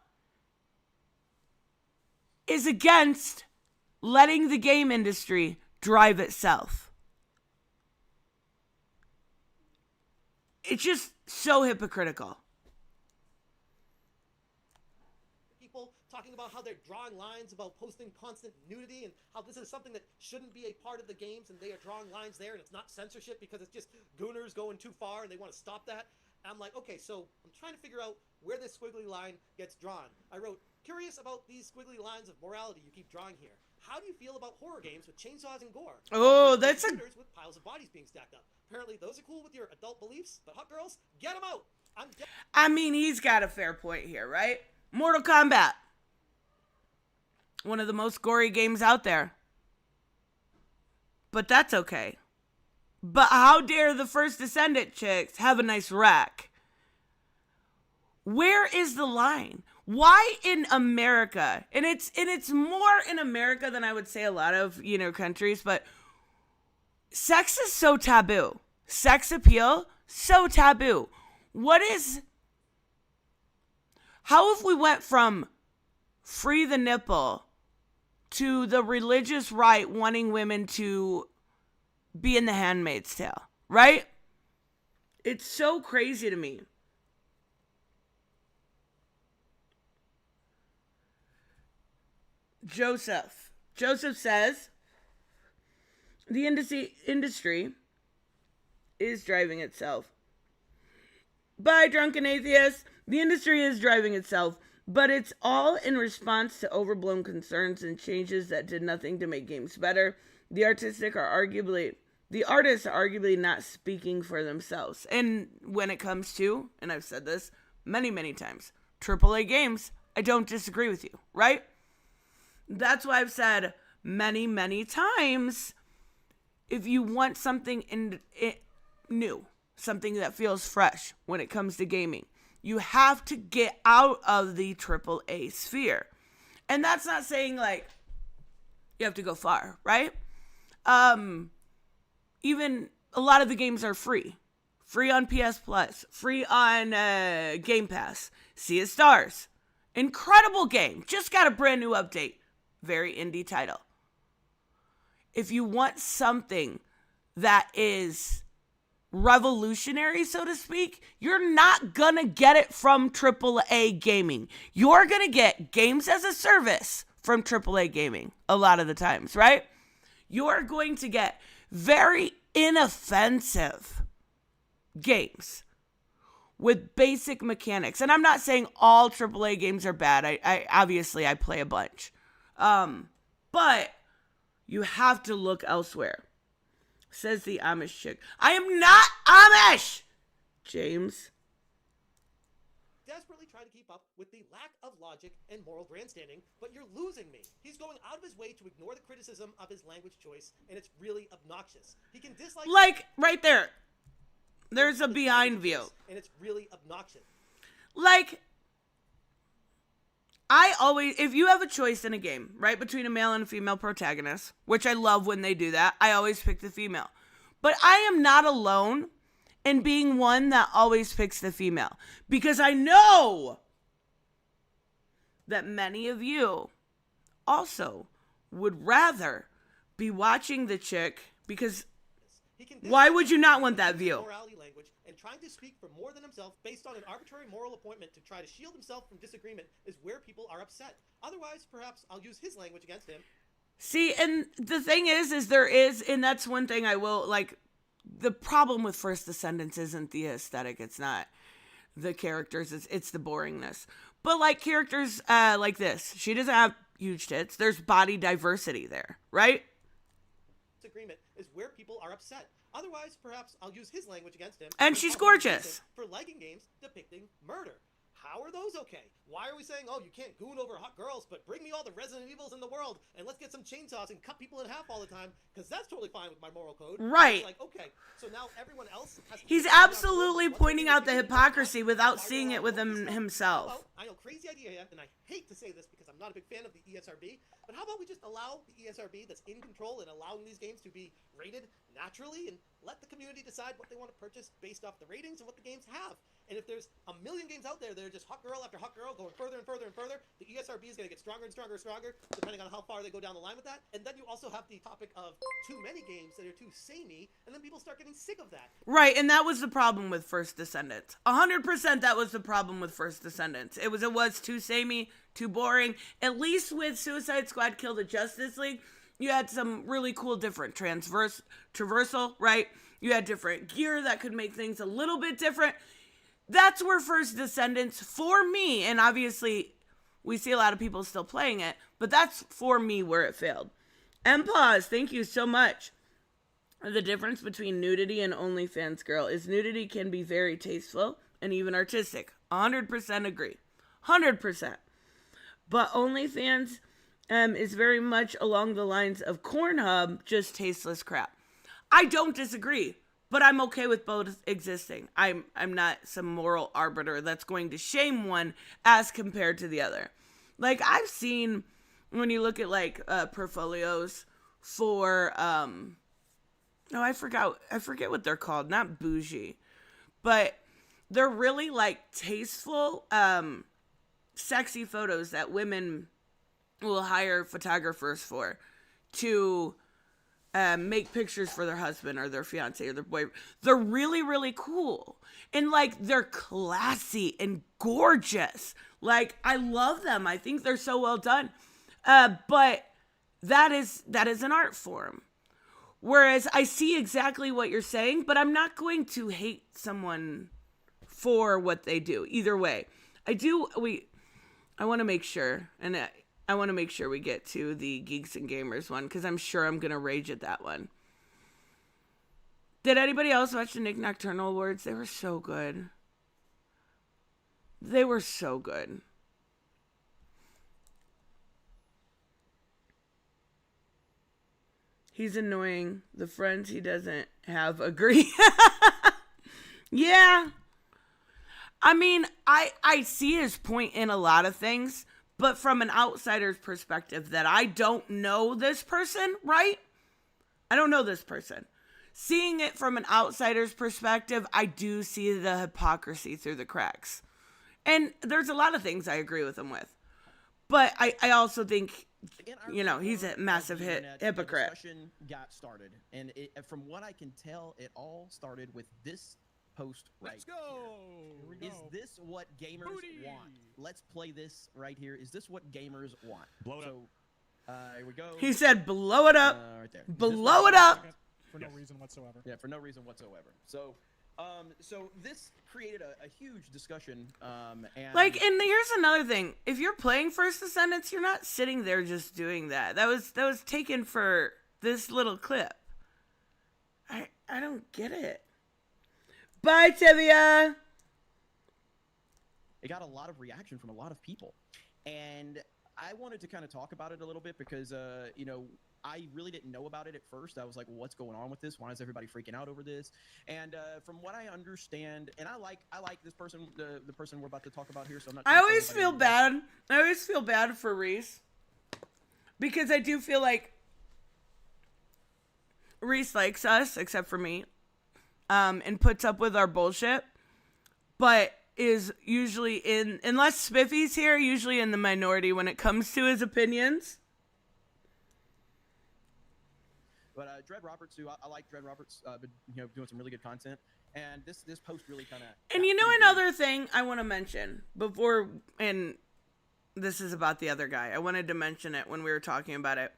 is against letting the game industry drive itself. It's just so hypocritical. People talking about how they're drawing lines about posting constant nudity and how this is something that shouldn't be a part of the games and they are drawing lines there and it's not censorship because it's just gooners going too far and they want to stop that. I'm like, okay, so I'm trying to figure out where this squiggly line gets drawn. I wrote, curious about these squiggly lines of morality you keep drawing here. How do you feel about horror games with chainsaws and gore? Oh, that's a... with piles of bodies being stacked up. Apparently, those are cool with your adult beliefs, but hot girls, get them out. I mean, he's got a fair point here, right? Mortal Kombat. One of the most gory games out there. But that's okay. But how dare the First Descendant chicks have a nice rack? Where is the line? Why in America? And it's more in America than I would say a lot of, countries, but sex is so taboo. Sex appeal, so taboo. How if we went from free the nipple to the religious right wanting women to be in The Handmaid's Tale, right? It's so crazy to me. Joseph says, the industry is driving itself. Bye, drunken atheist. The industry is driving itself, but it's all in response to overblown concerns and changes that did nothing to make games better. The artists are arguably not speaking for themselves. And when it comes to, and I've said this many, many times, AAA games, I don't disagree with you, right? That's why I've said many, many times, if you want something new, something that feels fresh when it comes to gaming, you have to get out of the AAA sphere. And that's not saying like you have to go far, right? Even a lot of the games are free on PS Plus, free on Game Pass. Sea of Stars, incredible game, just got a brand new update, very indie title. If you want something that is revolutionary, so to speak, you're not gonna get it from AAA gaming. You're gonna get games as a service from AAA gaming a lot of the times, right? You're going to get very inoffensive games with basic mechanics. And I'm not saying all AAA games are bad. I obviously I play a bunch. But you have to look elsewhere. Says the Amish chick. I am not Amish! James. Desperately trying to keep up with the lack of logic and moral grandstanding, but you're losing me. He's going out of his way to ignore the criticism of his language choice, and it's really obnoxious. He can dislike... Like, right there. There's a behind view. And it's really obnoxious. Like, if you have a choice in a game, right, between a male and a female protagonist, which I love when they do that, I always pick the female. But I am not alone in being one that always picks the female. Because I know that many of you also would rather be watching the chick, because why would you not want that view? Morality language and trying to speak for more than himself based on an arbitrary moral appointment to try to shield himself from disagreement is where people are upset. Otherwise, perhaps I'll use his language against him. See, and the thing is there is, and that's one thing I will, like, the problem with First Descendants isn't the aesthetic. It's not the characters. It's the boringness. But, like, characters like this, she doesn't have huge tits. There's body diversity there, right? Disagreement is where people are upset. Otherwise, perhaps I'll use his language against him. And she's gorgeous. For liking games depicting murder. How are those okay? Why are we saying, oh, you can't goon over hot girls, but bring me all the Resident Evils in the world, and let's get some chainsaws and cut people in half all the time, because that's totally fine with my moral code. Right. It's like, okay, so now everyone else has to... He's absolutely pointing out the hypocrisy without seeing it with himself. I know, crazy idea, and I hate to say this because I'm not a big fan of the ESRB, but how about we just allow the ESRB that's in control and allowing these games to be rated naturally, and let the community decide what they want to purchase based off the ratings and what the games have. And if there's a million games out there that are just hot girl after hot girl going further and further and further, the ESRB is going to get stronger and stronger and stronger, depending on how far they go down the line with that. And then you also have the topic of too many games that are too samey, and then people start getting sick of that. Right, and that was the problem with First Descendant. 100% that was the problem with First Descendant. It was too samey, too boring. At least with Suicide Squad Kill the Justice League, you had some really cool different traversal, right? You had different gear that could make things a little bit different. That's where First Descendants, for me, and obviously we see a lot of people still playing it, but that's for me where it failed. Pause, thank you so much. The difference between nudity and OnlyFans girl is nudity can be very tasteful and even artistic. 100% agree. 100%. But OnlyFans is very much along the lines of Pornhub, just tasteless crap. I don't disagree, but I'm okay with both existing. I'm not some moral arbiter that's going to shame one as compared to the other. Like, I've seen, when you look at, like, portfolios for, I forget what they're called, not bougie, but they're really, like, tasteful, sexy photos that women will hire photographers for to make pictures for their husband or their fiance or their boyfriend. They're really, really cool. And, like, they're classy and gorgeous. Like, I love them. I think they're so well done. But that is an art form. Whereas I see exactly what you're saying, but I'm not going to hate someone for what they do. Either way. I want to make sure, and I want to make sure we get to the Geeks and Gamers one, because I'm sure I'm going to rage at that one. Did anybody else watch the Nick Nocturnal Awards? They were so good. They were so good. He's annoying. The friends he doesn't have agree. Yeah. I mean, I see his point in a lot of things, but from an outsider's perspective that I don't know this person, right? I don't know this person. Seeing it from an outsider's perspective, I do see the hypocrisy through the cracks. And there's a lot of things I agree with him with. But I also think, he's a massive hypocrite. The discussion got started. And from what I can tell, it all started with this post right Let's go. Here. Is this what gamers want? Let's play this right here. Is this what gamers want? Blow it up. Here we go. He said, blow it up. Right there. Blow it up. For no reason whatsoever. Yeah, for no reason whatsoever. So this created a huge discussion. And here's another thing. If you're playing First Descendants, you're not sitting there just doing that. That was taken for this little clip. I don't get it. Bye, Tivia. It got a lot of reaction from a lot of people, and I wanted to kind of talk about it a little bit because I really didn't know about it at first. I was like, well, what's going on with this? Why is everybody freaking out over this? And from what I understand, and I like this person, the person we're about to talk about here. So I'm not. I always feel bad. I always feel bad for Reese because I do feel like Reese likes us, except for me, and puts up with our bullshit, but is usually unless Spiffy's here, usually in the minority when it comes to his opinions. But Dread Roberts, too, I like Dread Roberts, but doing some really good content, and this post really kind of. And another thing I want to mention before, and this is about the other guy. I wanted to mention it when we were talking about it.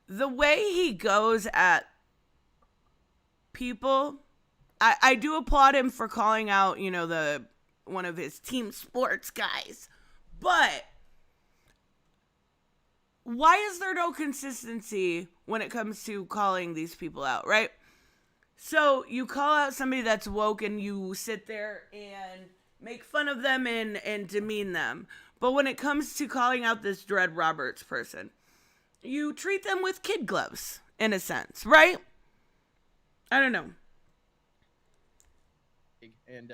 The way he goes at people, I do applaud him for calling out, one of his team sports guys, but why is there no consistency when it comes to calling these people out, right? So you call out somebody that's woke and you sit there and make fun of them and demean them. But when it comes to calling out this Dread Roberts person, you treat them with kid gloves, in a sense, right? I don't know. And,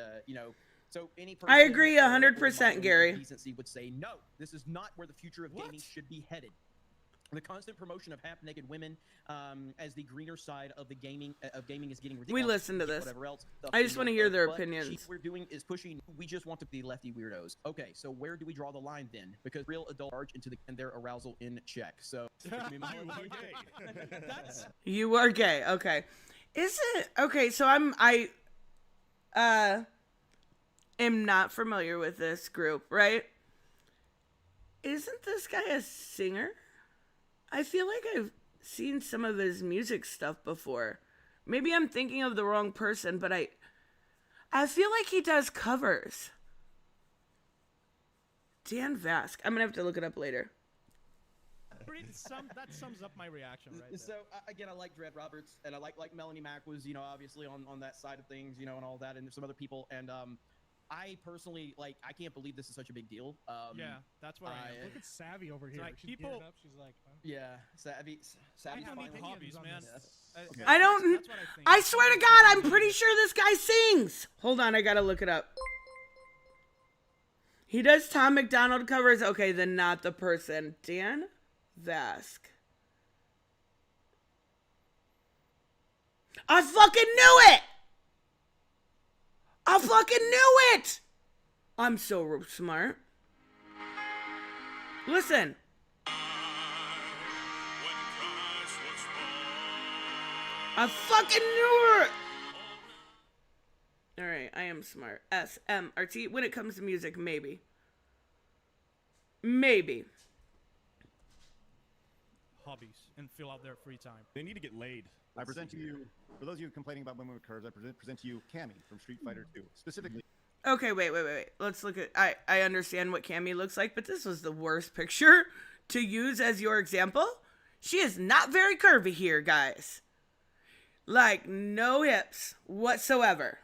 so any person... I agree 100%, Gary. ...decency would say, no, this is not where the future of gaming should be headed. The constant promotion of half-naked women as the greener side of the gaming is getting ridiculous. We listen to this. Else, I just want to hear their opinions. What we're doing is pushing. We just want to be lefty weirdos. Okay, so where do we draw the line then? Because real adults charge into and their arousal in check. So you are gay. Okay, is it okay? So I am not familiar with this group, right? Isn't this guy a singer? I feel like I've seen some of his music stuff before. Maybe I'm thinking of the wrong person, but I feel like he does covers. Dan Vask. I'm going to have to look it up later. That sums up my reaction right there. So, again, I like Dread Roberts, and I like Melanie Mack was, obviously on that side of things, and all that, and some other people, and I personally, I can't believe this is such a big deal. Yeah, that's what I am. Look at Savvy over here. Like She's people, geared up. She's like, huh? Yeah, Savvy. I don't need hobbies, man. Yes. Okay. I don't. That's what I think. I swear to God, I'm pretty sure this guy sings. Hold on, I gotta look it up. He does Tom McDonald covers. Okay, then not the person. Dan Vask. I fucking knew it! I fucking knew it! I'm so smart. Listen. I fucking knew it! Alright, I am smart. S-M-R-T. When it comes to music, maybe. Maybe. Hobbies and fill out their free time. They need to get laid. I present to you, for those of you complaining about women with curves, I present to you Cammy from Street Fighter 2. Specifically. Okay, wait. Let's look at... I understand what Cammy looks like, but this was the worst picture to use as your example. She is not very curvy here, guys. Like, no hips whatsoever.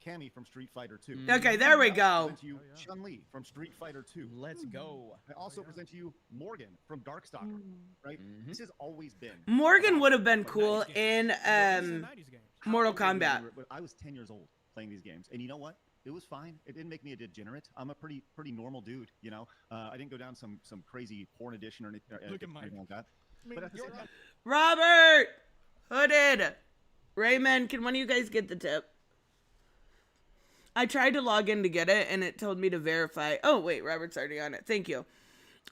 Cammy from Street Fighter 2. Okay, there we go. I present to you Chun-Li from Street Fighter 2. Let's go. I also present to you Morgan from Darkstalker. Right? This has always been. Morgan would have been cool in Nineties games. Mortal Kombat. But I was 10 years old playing these games, and you know what? It was fine. It didn't make me a degenerate. I'm a pretty normal dude. You know, I didn't go down some crazy porn edition or anything, Look at Mike. like that. But at the same time, Robert! Hooded! Raymond, can one of you guys get the tip? I tried to log in to get it, and it told me to verify. Oh, wait, Robert's already on it. Thank you.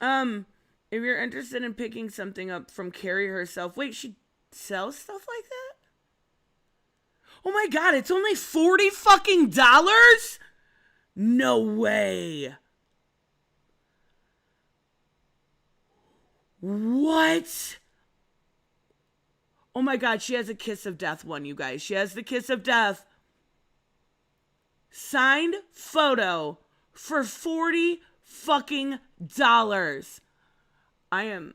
If you're interested in picking something up from Carrie herself. Wait, she sells stuff like that? Oh my God, it's only $40 fucking dollars? No way. What? Oh my God, she has a Kiss of Death one, you guys. She has the Kiss of Death signed photo for $40 fucking dollars. I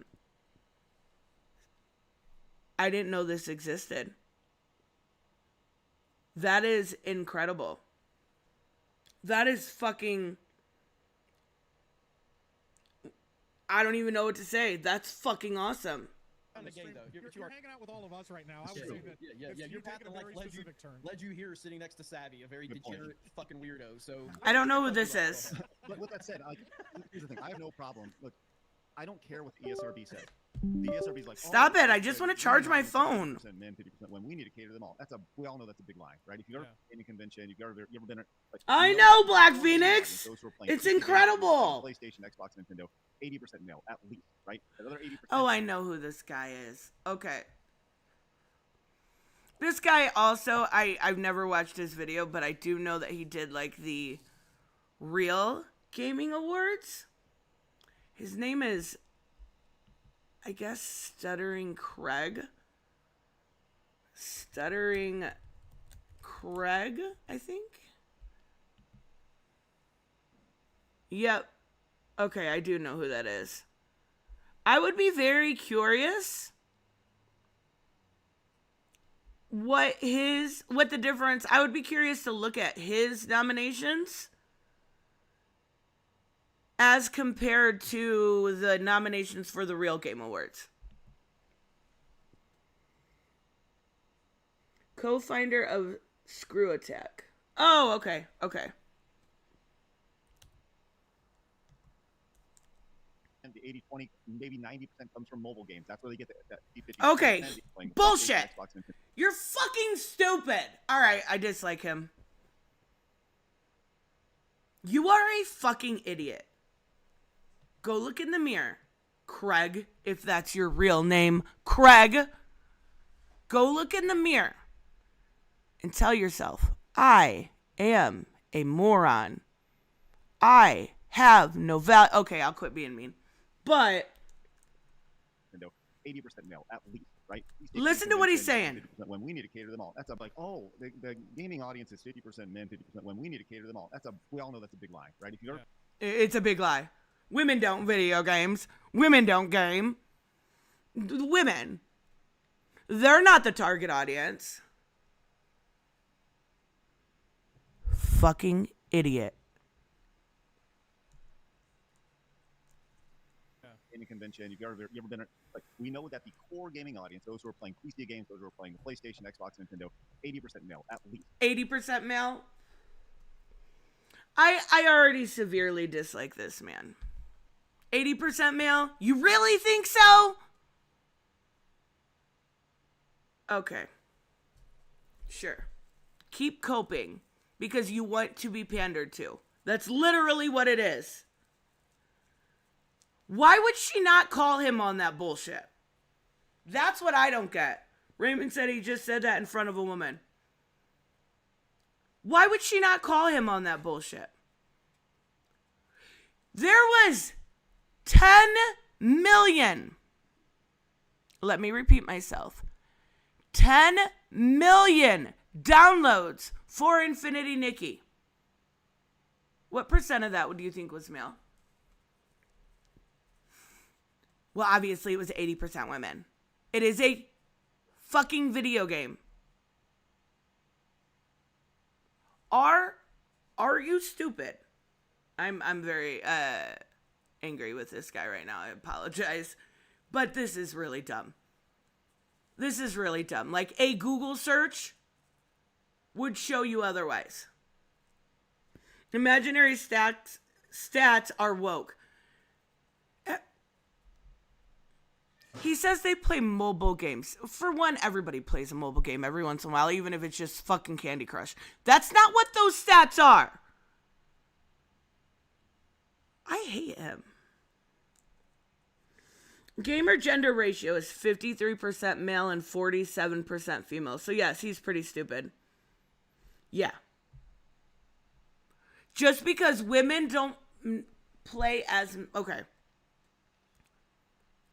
didn't know this existed. That is incredible. That is fucking... I don't even know what to say. That's fucking awesome. On the game, though. If you're hanging out with all of us right now, I would say that Your you've path taken in a life very specific turn. led you here sitting next to Savvy, a very degenerate fucking weirdo. So I don't know who this is. but with that said, here's the thing. I have no problem. Look, I don't care what the ESRB says. The ESRB is like, Stop it. I just want to charge my phone. 50% men, 50% women. We need to cater to them all. We all know that's a big lie, right? If you've ever been in a convention, you ever been at, like, I know, Black Phoenix. It's incredible. PlayStation, Xbox, Nintendo, 80% male, at least, right? Another 80%. Oh, I know who this guy is. Okay. This guy also, I've never watched his video, but I do know that he did like the Real Gaming Awards. His name is, I guess, Stuttering Craig. Stuttering Craig, I think. Yep. Okay, I do know who that is. I would be very curious what the difference. I would be curious to look at his nominations as compared to the nominations for the Real Game Awards. Co-founder of Screw Attack. Oh, okay. And the 80-20, maybe 90% comes from mobile games. That's where they get that 50. Okay, bullshit. You're fucking stupid. All right, I dislike him. You are a fucking idiot. Go look in the mirror. Craig, if that's your real name. Craig. Go look in the mirror and tell yourself, I am a moron. I have no value. Okay, I'll quit being mean. But 80% male, at least, right? Listen to what he's saying. When we need to cater to them all. That's like, oh, the gaming audience is 50% men, 50% when we need to cater to them all. We all know that's a big lie, right? If you It's a big lie. Women don't video games. Women don't game. Women. They're not the target audience. Fucking idiot. gaming convention, you ever been like, we know that the core gaming audience, those who are playing PC games, those who are playing the PlayStation, Xbox, Nintendo, 80% male at least. 80% male. I already severely dislike this man. 80% male? You really think so? Okay. Sure. Keep coping because you want to be pandered to. That's literally what it is. Why would she not call him on that bullshit? That's what I don't get. Raymond said he just said that in front of a woman. Why would she not call him on that bullshit? There was 10 million. Let me repeat myself. 10 million downloads for Infinity Nikki. What percent of that do you think was male? Well, obviously it was 80% women. It is a fucking video game. Are you stupid? I'm very angry with this guy right now. I apologize. But this is really dumb. This is really dumb. Like, a Google search would show you otherwise. Imaginary stats are woke. He says they play mobile games. For one, everybody plays a mobile game every once in a while, even if it's just fucking Candy Crush. That's not what those stats are. I hate him. Gamer gender ratio is 53% male and 47% female. So yes, he's pretty stupid. Yeah. Just because women don't play as... Okay.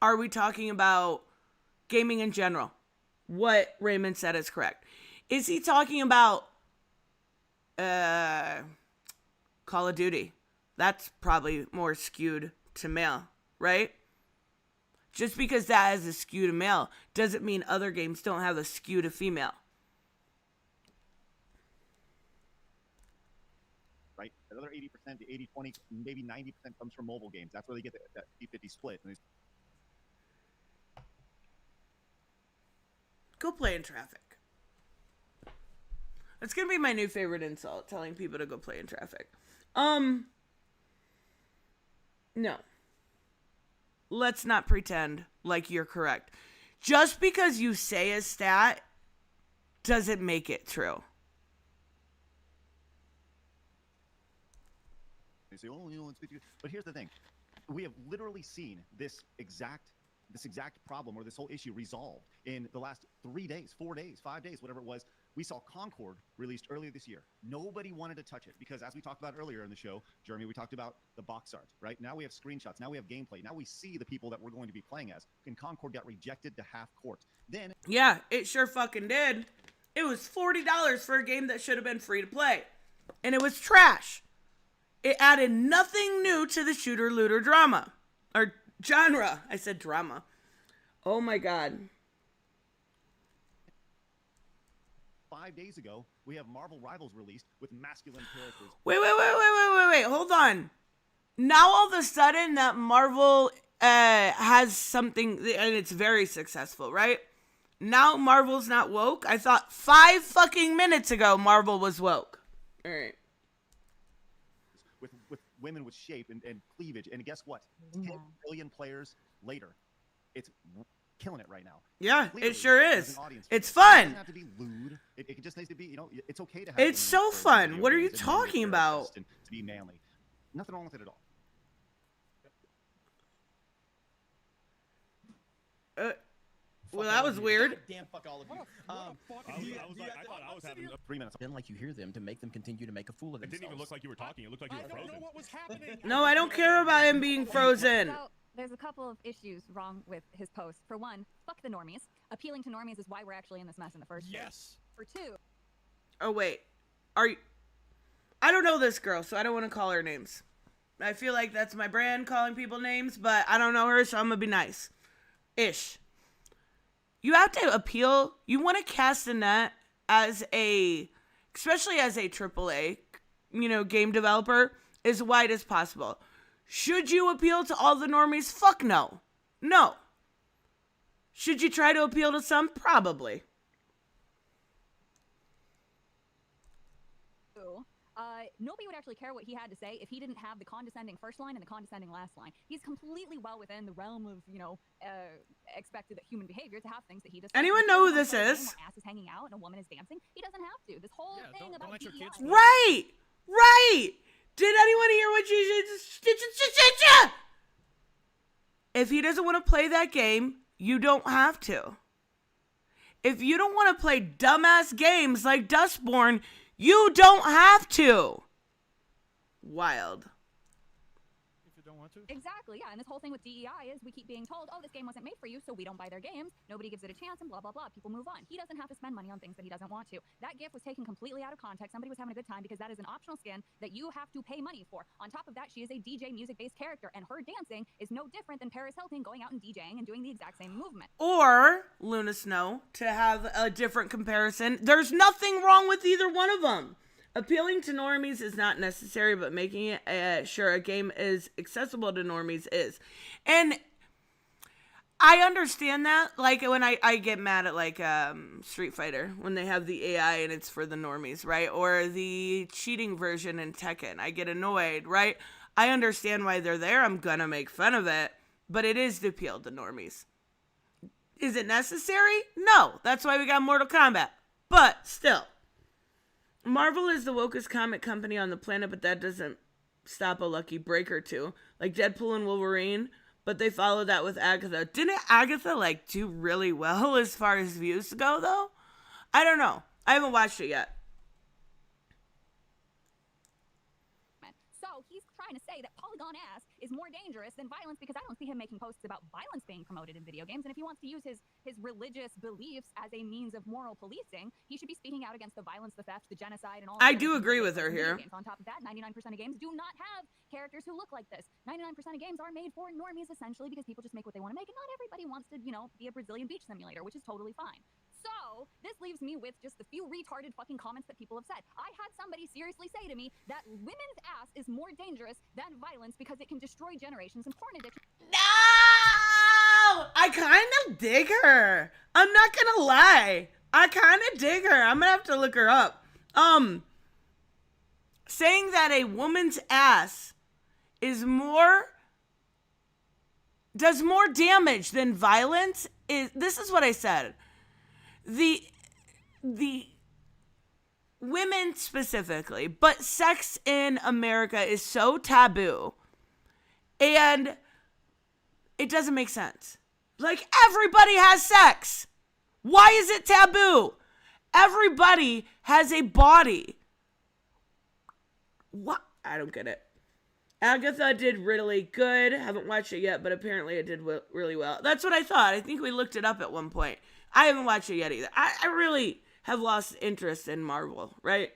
Are we talking about gaming in general? What Raymond said is correct. Is he talking about Call of Duty? That's probably more skewed to male, right? Just because that has a skew to male doesn't mean other games don't have a skew to female. Right? Another 80% to 80-20, maybe 90% comes from mobile games. That's where they get that 50-50 split. And go play in traffic. That's gonna be my new favorite insult, telling people to go play in traffic. No. Let's not pretend like you're correct. Just because you say a stat doesn't make it true. They say, oh, but here's the thing. We have literally seen this exact problem or this whole issue resolved in the last 3 days, 4 days, 5 days, whatever it was. We saw Concord released earlier this year. Nobody wanted to touch it because, as we talked about earlier in the show, Jeremy, we talked about the box art, right? Now we have screenshots. Now we have gameplay. Now we see the people that we're going to be playing as. And Concord got rejected to half court. Then, yeah, it sure fucking did. It was $40 for a game that should have been free to play. And it was trash. It added nothing new to the shooter-looter drama. Or genre. I said drama. Oh my God. 5 days ago, we have Marvel Rivals released with masculine characters. Wait. Hold on. Now all of a sudden that Marvel has something, and it's very successful, right? Now Marvel's not woke? I thought 5 fucking minutes ago Marvel was woke. All right. With women with shape and cleavage. And guess what? 10 billion players later. It's killing it right now. Yeah, clearly, it sure is. It's It fun. doesn't have to be lewd. It just needs to be, it's okay to have... It's so fun. What are you talking about? To be manly. Nothing wrong with it at all. Well, that was weird. Damn, fuck all of you. What the fuck? I thought I was having a 3 minutes. Then, like, you hear them to make them continue to make a fool of It themselves. didn't even look like you were talking. It looked like you I were don't frozen. know what was happening. No, I don't care about him being frozen. So, there's a couple of issues wrong with his post. For one, fuck the normies. Appealing to normies is why we're actually in this mess in the first place. Yes. For two, Oh, wait. Are you... I don't know this girl, so I don't want to call her names. I feel like that's my brand, calling people names, but I don't know her, so I'm going to be nice. Ish. You have to appeal. You want to cast a net as especially as a AAA, game developer, as wide as possible. Should you appeal to all the normies? Fuck no. No. Should you try to appeal to some? Probably. Nobody would actually care what he had to say if he didn't have the condescending first line and the condescending last line. He's completely well within the realm of, expected human behavior to have things that he doesn't. Anyone know who this is? Ass is hanging out and a woman is dancing. He doesn't have to. This whole thing don't about let your DEI. kids Right! Right! Did anyone hear what she said? If he doesn't want to play that game, you don't have to. If you don't want to play dumbass games like Dustborn, you don't have to. Wild. If you don't want to. Exactly, yeah. And this whole thing with DEI is we keep being told, oh, this game wasn't made for you, so we don't buy their games. Nobody gives it a chance, and blah, blah, blah. People move on. He doesn't have to spend money on things that he doesn't want to. That gift was taken completely out of context. Somebody was having a good time because that is an optional skin that you have to pay money for. On top of that, she is a DJ music-based character, and her dancing is no different than Paris Hilton going out and DJing and doing the exact same movement. Or, Luna Snow, to have a different comparison, there's nothing wrong with either one of them. Appealing to normies is not necessary, but making it sure a game is accessible to normies is. And I understand that. Like, when I get mad at, like, Street Fighter, when they have the AI and it's for the normies, right? Or the cheating version in Tekken. I get annoyed, right? I understand why they're there. I'm gonna make fun of it. But it is to appeal to normies. Is it necessary? No. That's why we got Mortal Kombat. But, still. Marvel is the wokest comic company on the planet, but that doesn't stop a lucky break or two. Like Deadpool and Wolverine, but they followed that with Agatha. Didn't Agatha, like, do really well as far as views go, though? I don't know. I haven't watched it yet. So he's trying to say that Polygon ass is more dangerous than violence because I don't see him making posts about violence being promoted in video games. And if he wants to use his religious beliefs as a means of moral policing, he should be speaking out against the violence, the theft, the genocide, and all. I do agree with her here. On top of that, 99% of games do not have characters who look like this. 99% of games are made for normies essentially because people just make what they want to make, and not everybody wants to, be a Brazilian beach simulator, which is totally fine. So, this leaves me with just the few retarded fucking comments that people have said. I had somebody seriously say to me that women's ass is more dangerous than violence because it can destroy generations and porn addiction. No! I kind of dig her. I'm not gonna lie. I kind of dig her. I'm gonna have to look her up. Saying that a woman's ass is does more damage than violence this is what I said. The women specifically, but sex in America is so taboo, and it doesn't make sense. Like, everybody has sex. Why is it taboo? Everybody has a body. What? I don't get it. Agatha did really good. Haven't watched it yet, but apparently it did really well. That's what I thought. I think we looked it up at one point. I haven't watched it yet either. I really have lost interest in Marvel, right?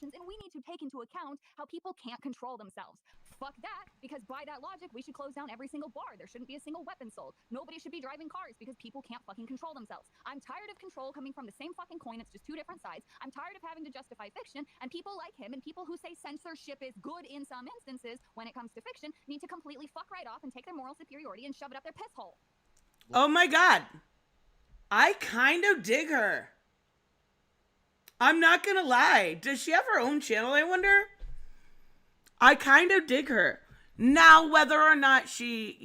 And we need to take into account how people can't control themselves. Fuck that, because by that logic, we should close down every single bar. There shouldn't be a single weapon sold. Nobody should be driving cars because people can't fucking control themselves. I'm tired of control coming from the same fucking coin. It's just two different sides. I'm tired of having to justify fiction, and people like him and people who say censorship is good in some instances when it comes to fiction need to completely fuck right off and take their moral superiority and shove it up their piss hole. Oh my god. I kind of dig her. I'm not gonna lie. Does she have her own channel, I wonder? I kind of dig her. Now, whether or not she,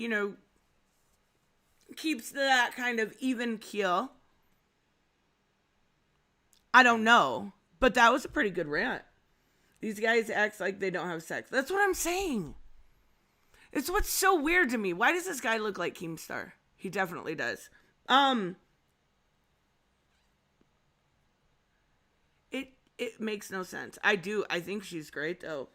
keeps that kind of even keel, I don't know. But that was a pretty good rant. These guys act like they don't have sex. That's what I'm saying. It's what's so weird to me. Why does this guy look like Keemstar? He definitely does. It makes no sense. I think she's great, though.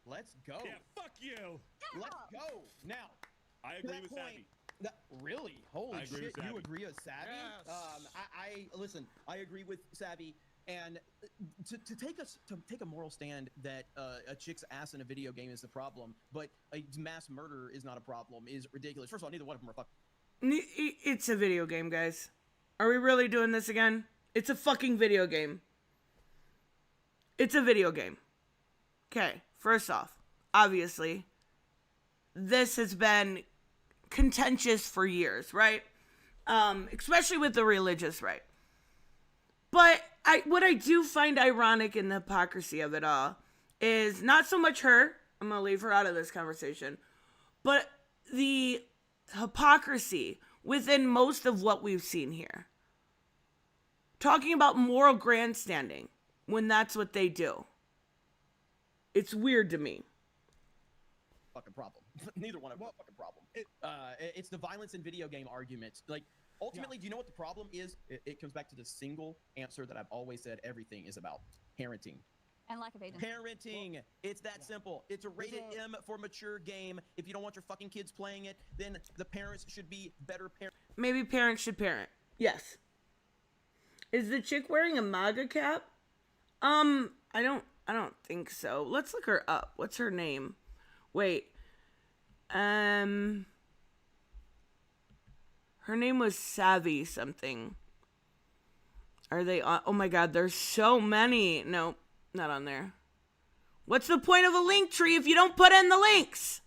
Let's go. Yeah, fuck you. Let's go. Now, I agree with Savvy. Really? Holy I agree shit! with You Savvy. agree with Savvy? Yes. Listen. I agree with Savvy, and to take a moral stand that a chick's ass in a video game is the problem, but a mass murder is not a problem is ridiculous. First of all, neither one of them are fuck. It's a video game, guys. Are we really doing this again? It's a fucking video game. It's a video game. Okay, first off, obviously, this has been contentious for years, right? Especially with the religious right. But what I do find ironic in the hypocrisy of it all is not so much her, I'm going to leave her out of this conversation, but the hypocrisy within most of what we've seen here. Talking about moral grandstanding when that's what they do. It's weird to me. Fucking problem. Neither one of them fucking problem. It's the violence in video game argument. Like, ultimately, do you know what the problem is? It comes back to the single answer that I've always said everything is about. Parenting. And lack of agency. Parenting. It's that simple. It's a rated M for mature game. If you don't want your fucking kids playing it, then the parents should be better parents. Maybe parents should parent. Yes. Is the chick wearing a MAGA cap? I don't think so. Let's look her up. What's her name? Wait. Her name was Savvy something. Are they on? Oh my god, there's so many. No, not on there. What's the point of a link tree if you don't put in the links?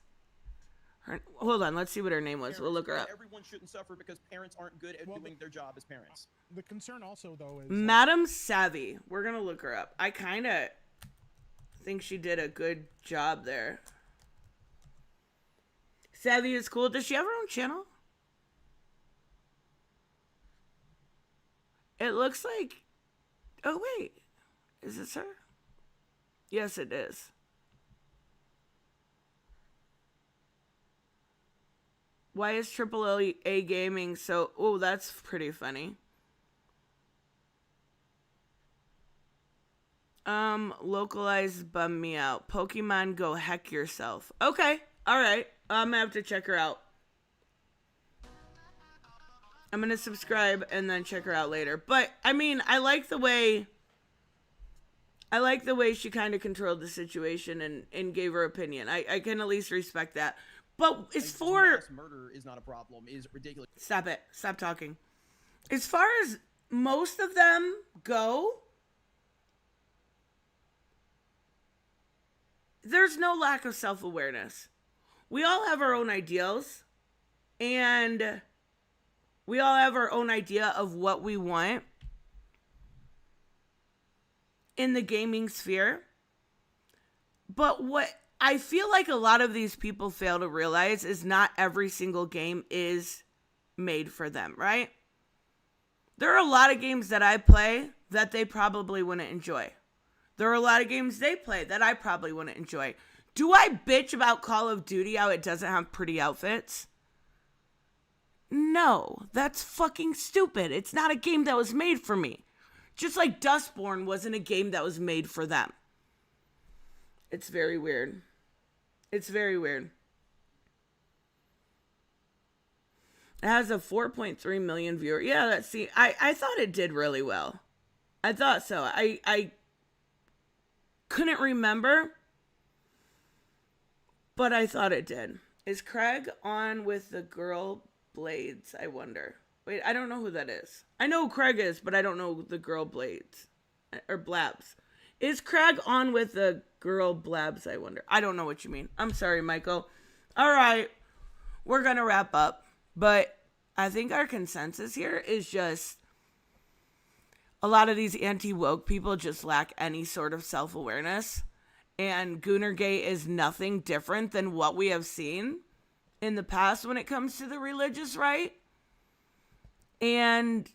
Hold on, let's see what her name was. We'll look her up. Everyone shouldn't suffer because parents aren't good at doing their job as parents. The concern also, though, is... Madam Savvy. We're going to look her up. I kind of think she did a good job there. Savvy is cool. Does she have her own channel? It looks like... Oh, wait. Is this her? Yes, it is. Why is AAA gaming so... Oh, that's pretty funny. Localized bum me out. Pokemon Go heck yourself. Okay. Alright. I'm gonna have to check her out. I'm gonna subscribe and then check her out later. But, I mean, I like the way she kind of controlled the situation and gave her opinion. I can at least respect that. But as for... Mass murder is not a problem. Is ridiculous. Stop it. Stop talking. As far as most of them go, there's no lack of self-awareness. We all have our own ideals, and we all have our own idea of what we want in the gaming sphere. But what I feel like a lot of these people fail to realize is not every single game is made for them, right? There are a lot of games that I play that they probably wouldn't enjoy. There are a lot of games they play that I probably wouldn't enjoy. Do I bitch about Call of Duty how it doesn't have pretty outfits? No, that's fucking stupid. It's not a game that was made for me. Just like Dustborn wasn't a game that was made for them. It's very weird. It's very weird. It has a 4.3 million viewer. Yeah, let's see. I thought it did really well. I thought so. I couldn't remember, but I thought it did. Is Craig on with the girl Blades, I wonder? Wait, I don't know who that is. I know who Craig is, but I don't know the girl Blades. Or Blabs. Is Craig on with the girl Blabs, I wonder? I don't know what you mean. I'm sorry, Michael. All right. We're going to wrap up. But I think our consensus here is just a lot of these anti-woke people just lack any sort of self-awareness. And Goonergate is nothing different than what we have seen in the past when it comes to the religious right. And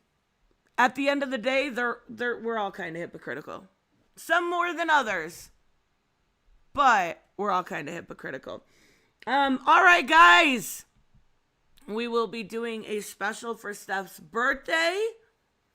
at the end of the day, we're all kind of hypocritical. Some more than others. But we're all kind of hypocritical. All right, guys. We will be doing a special for Steph's birthday.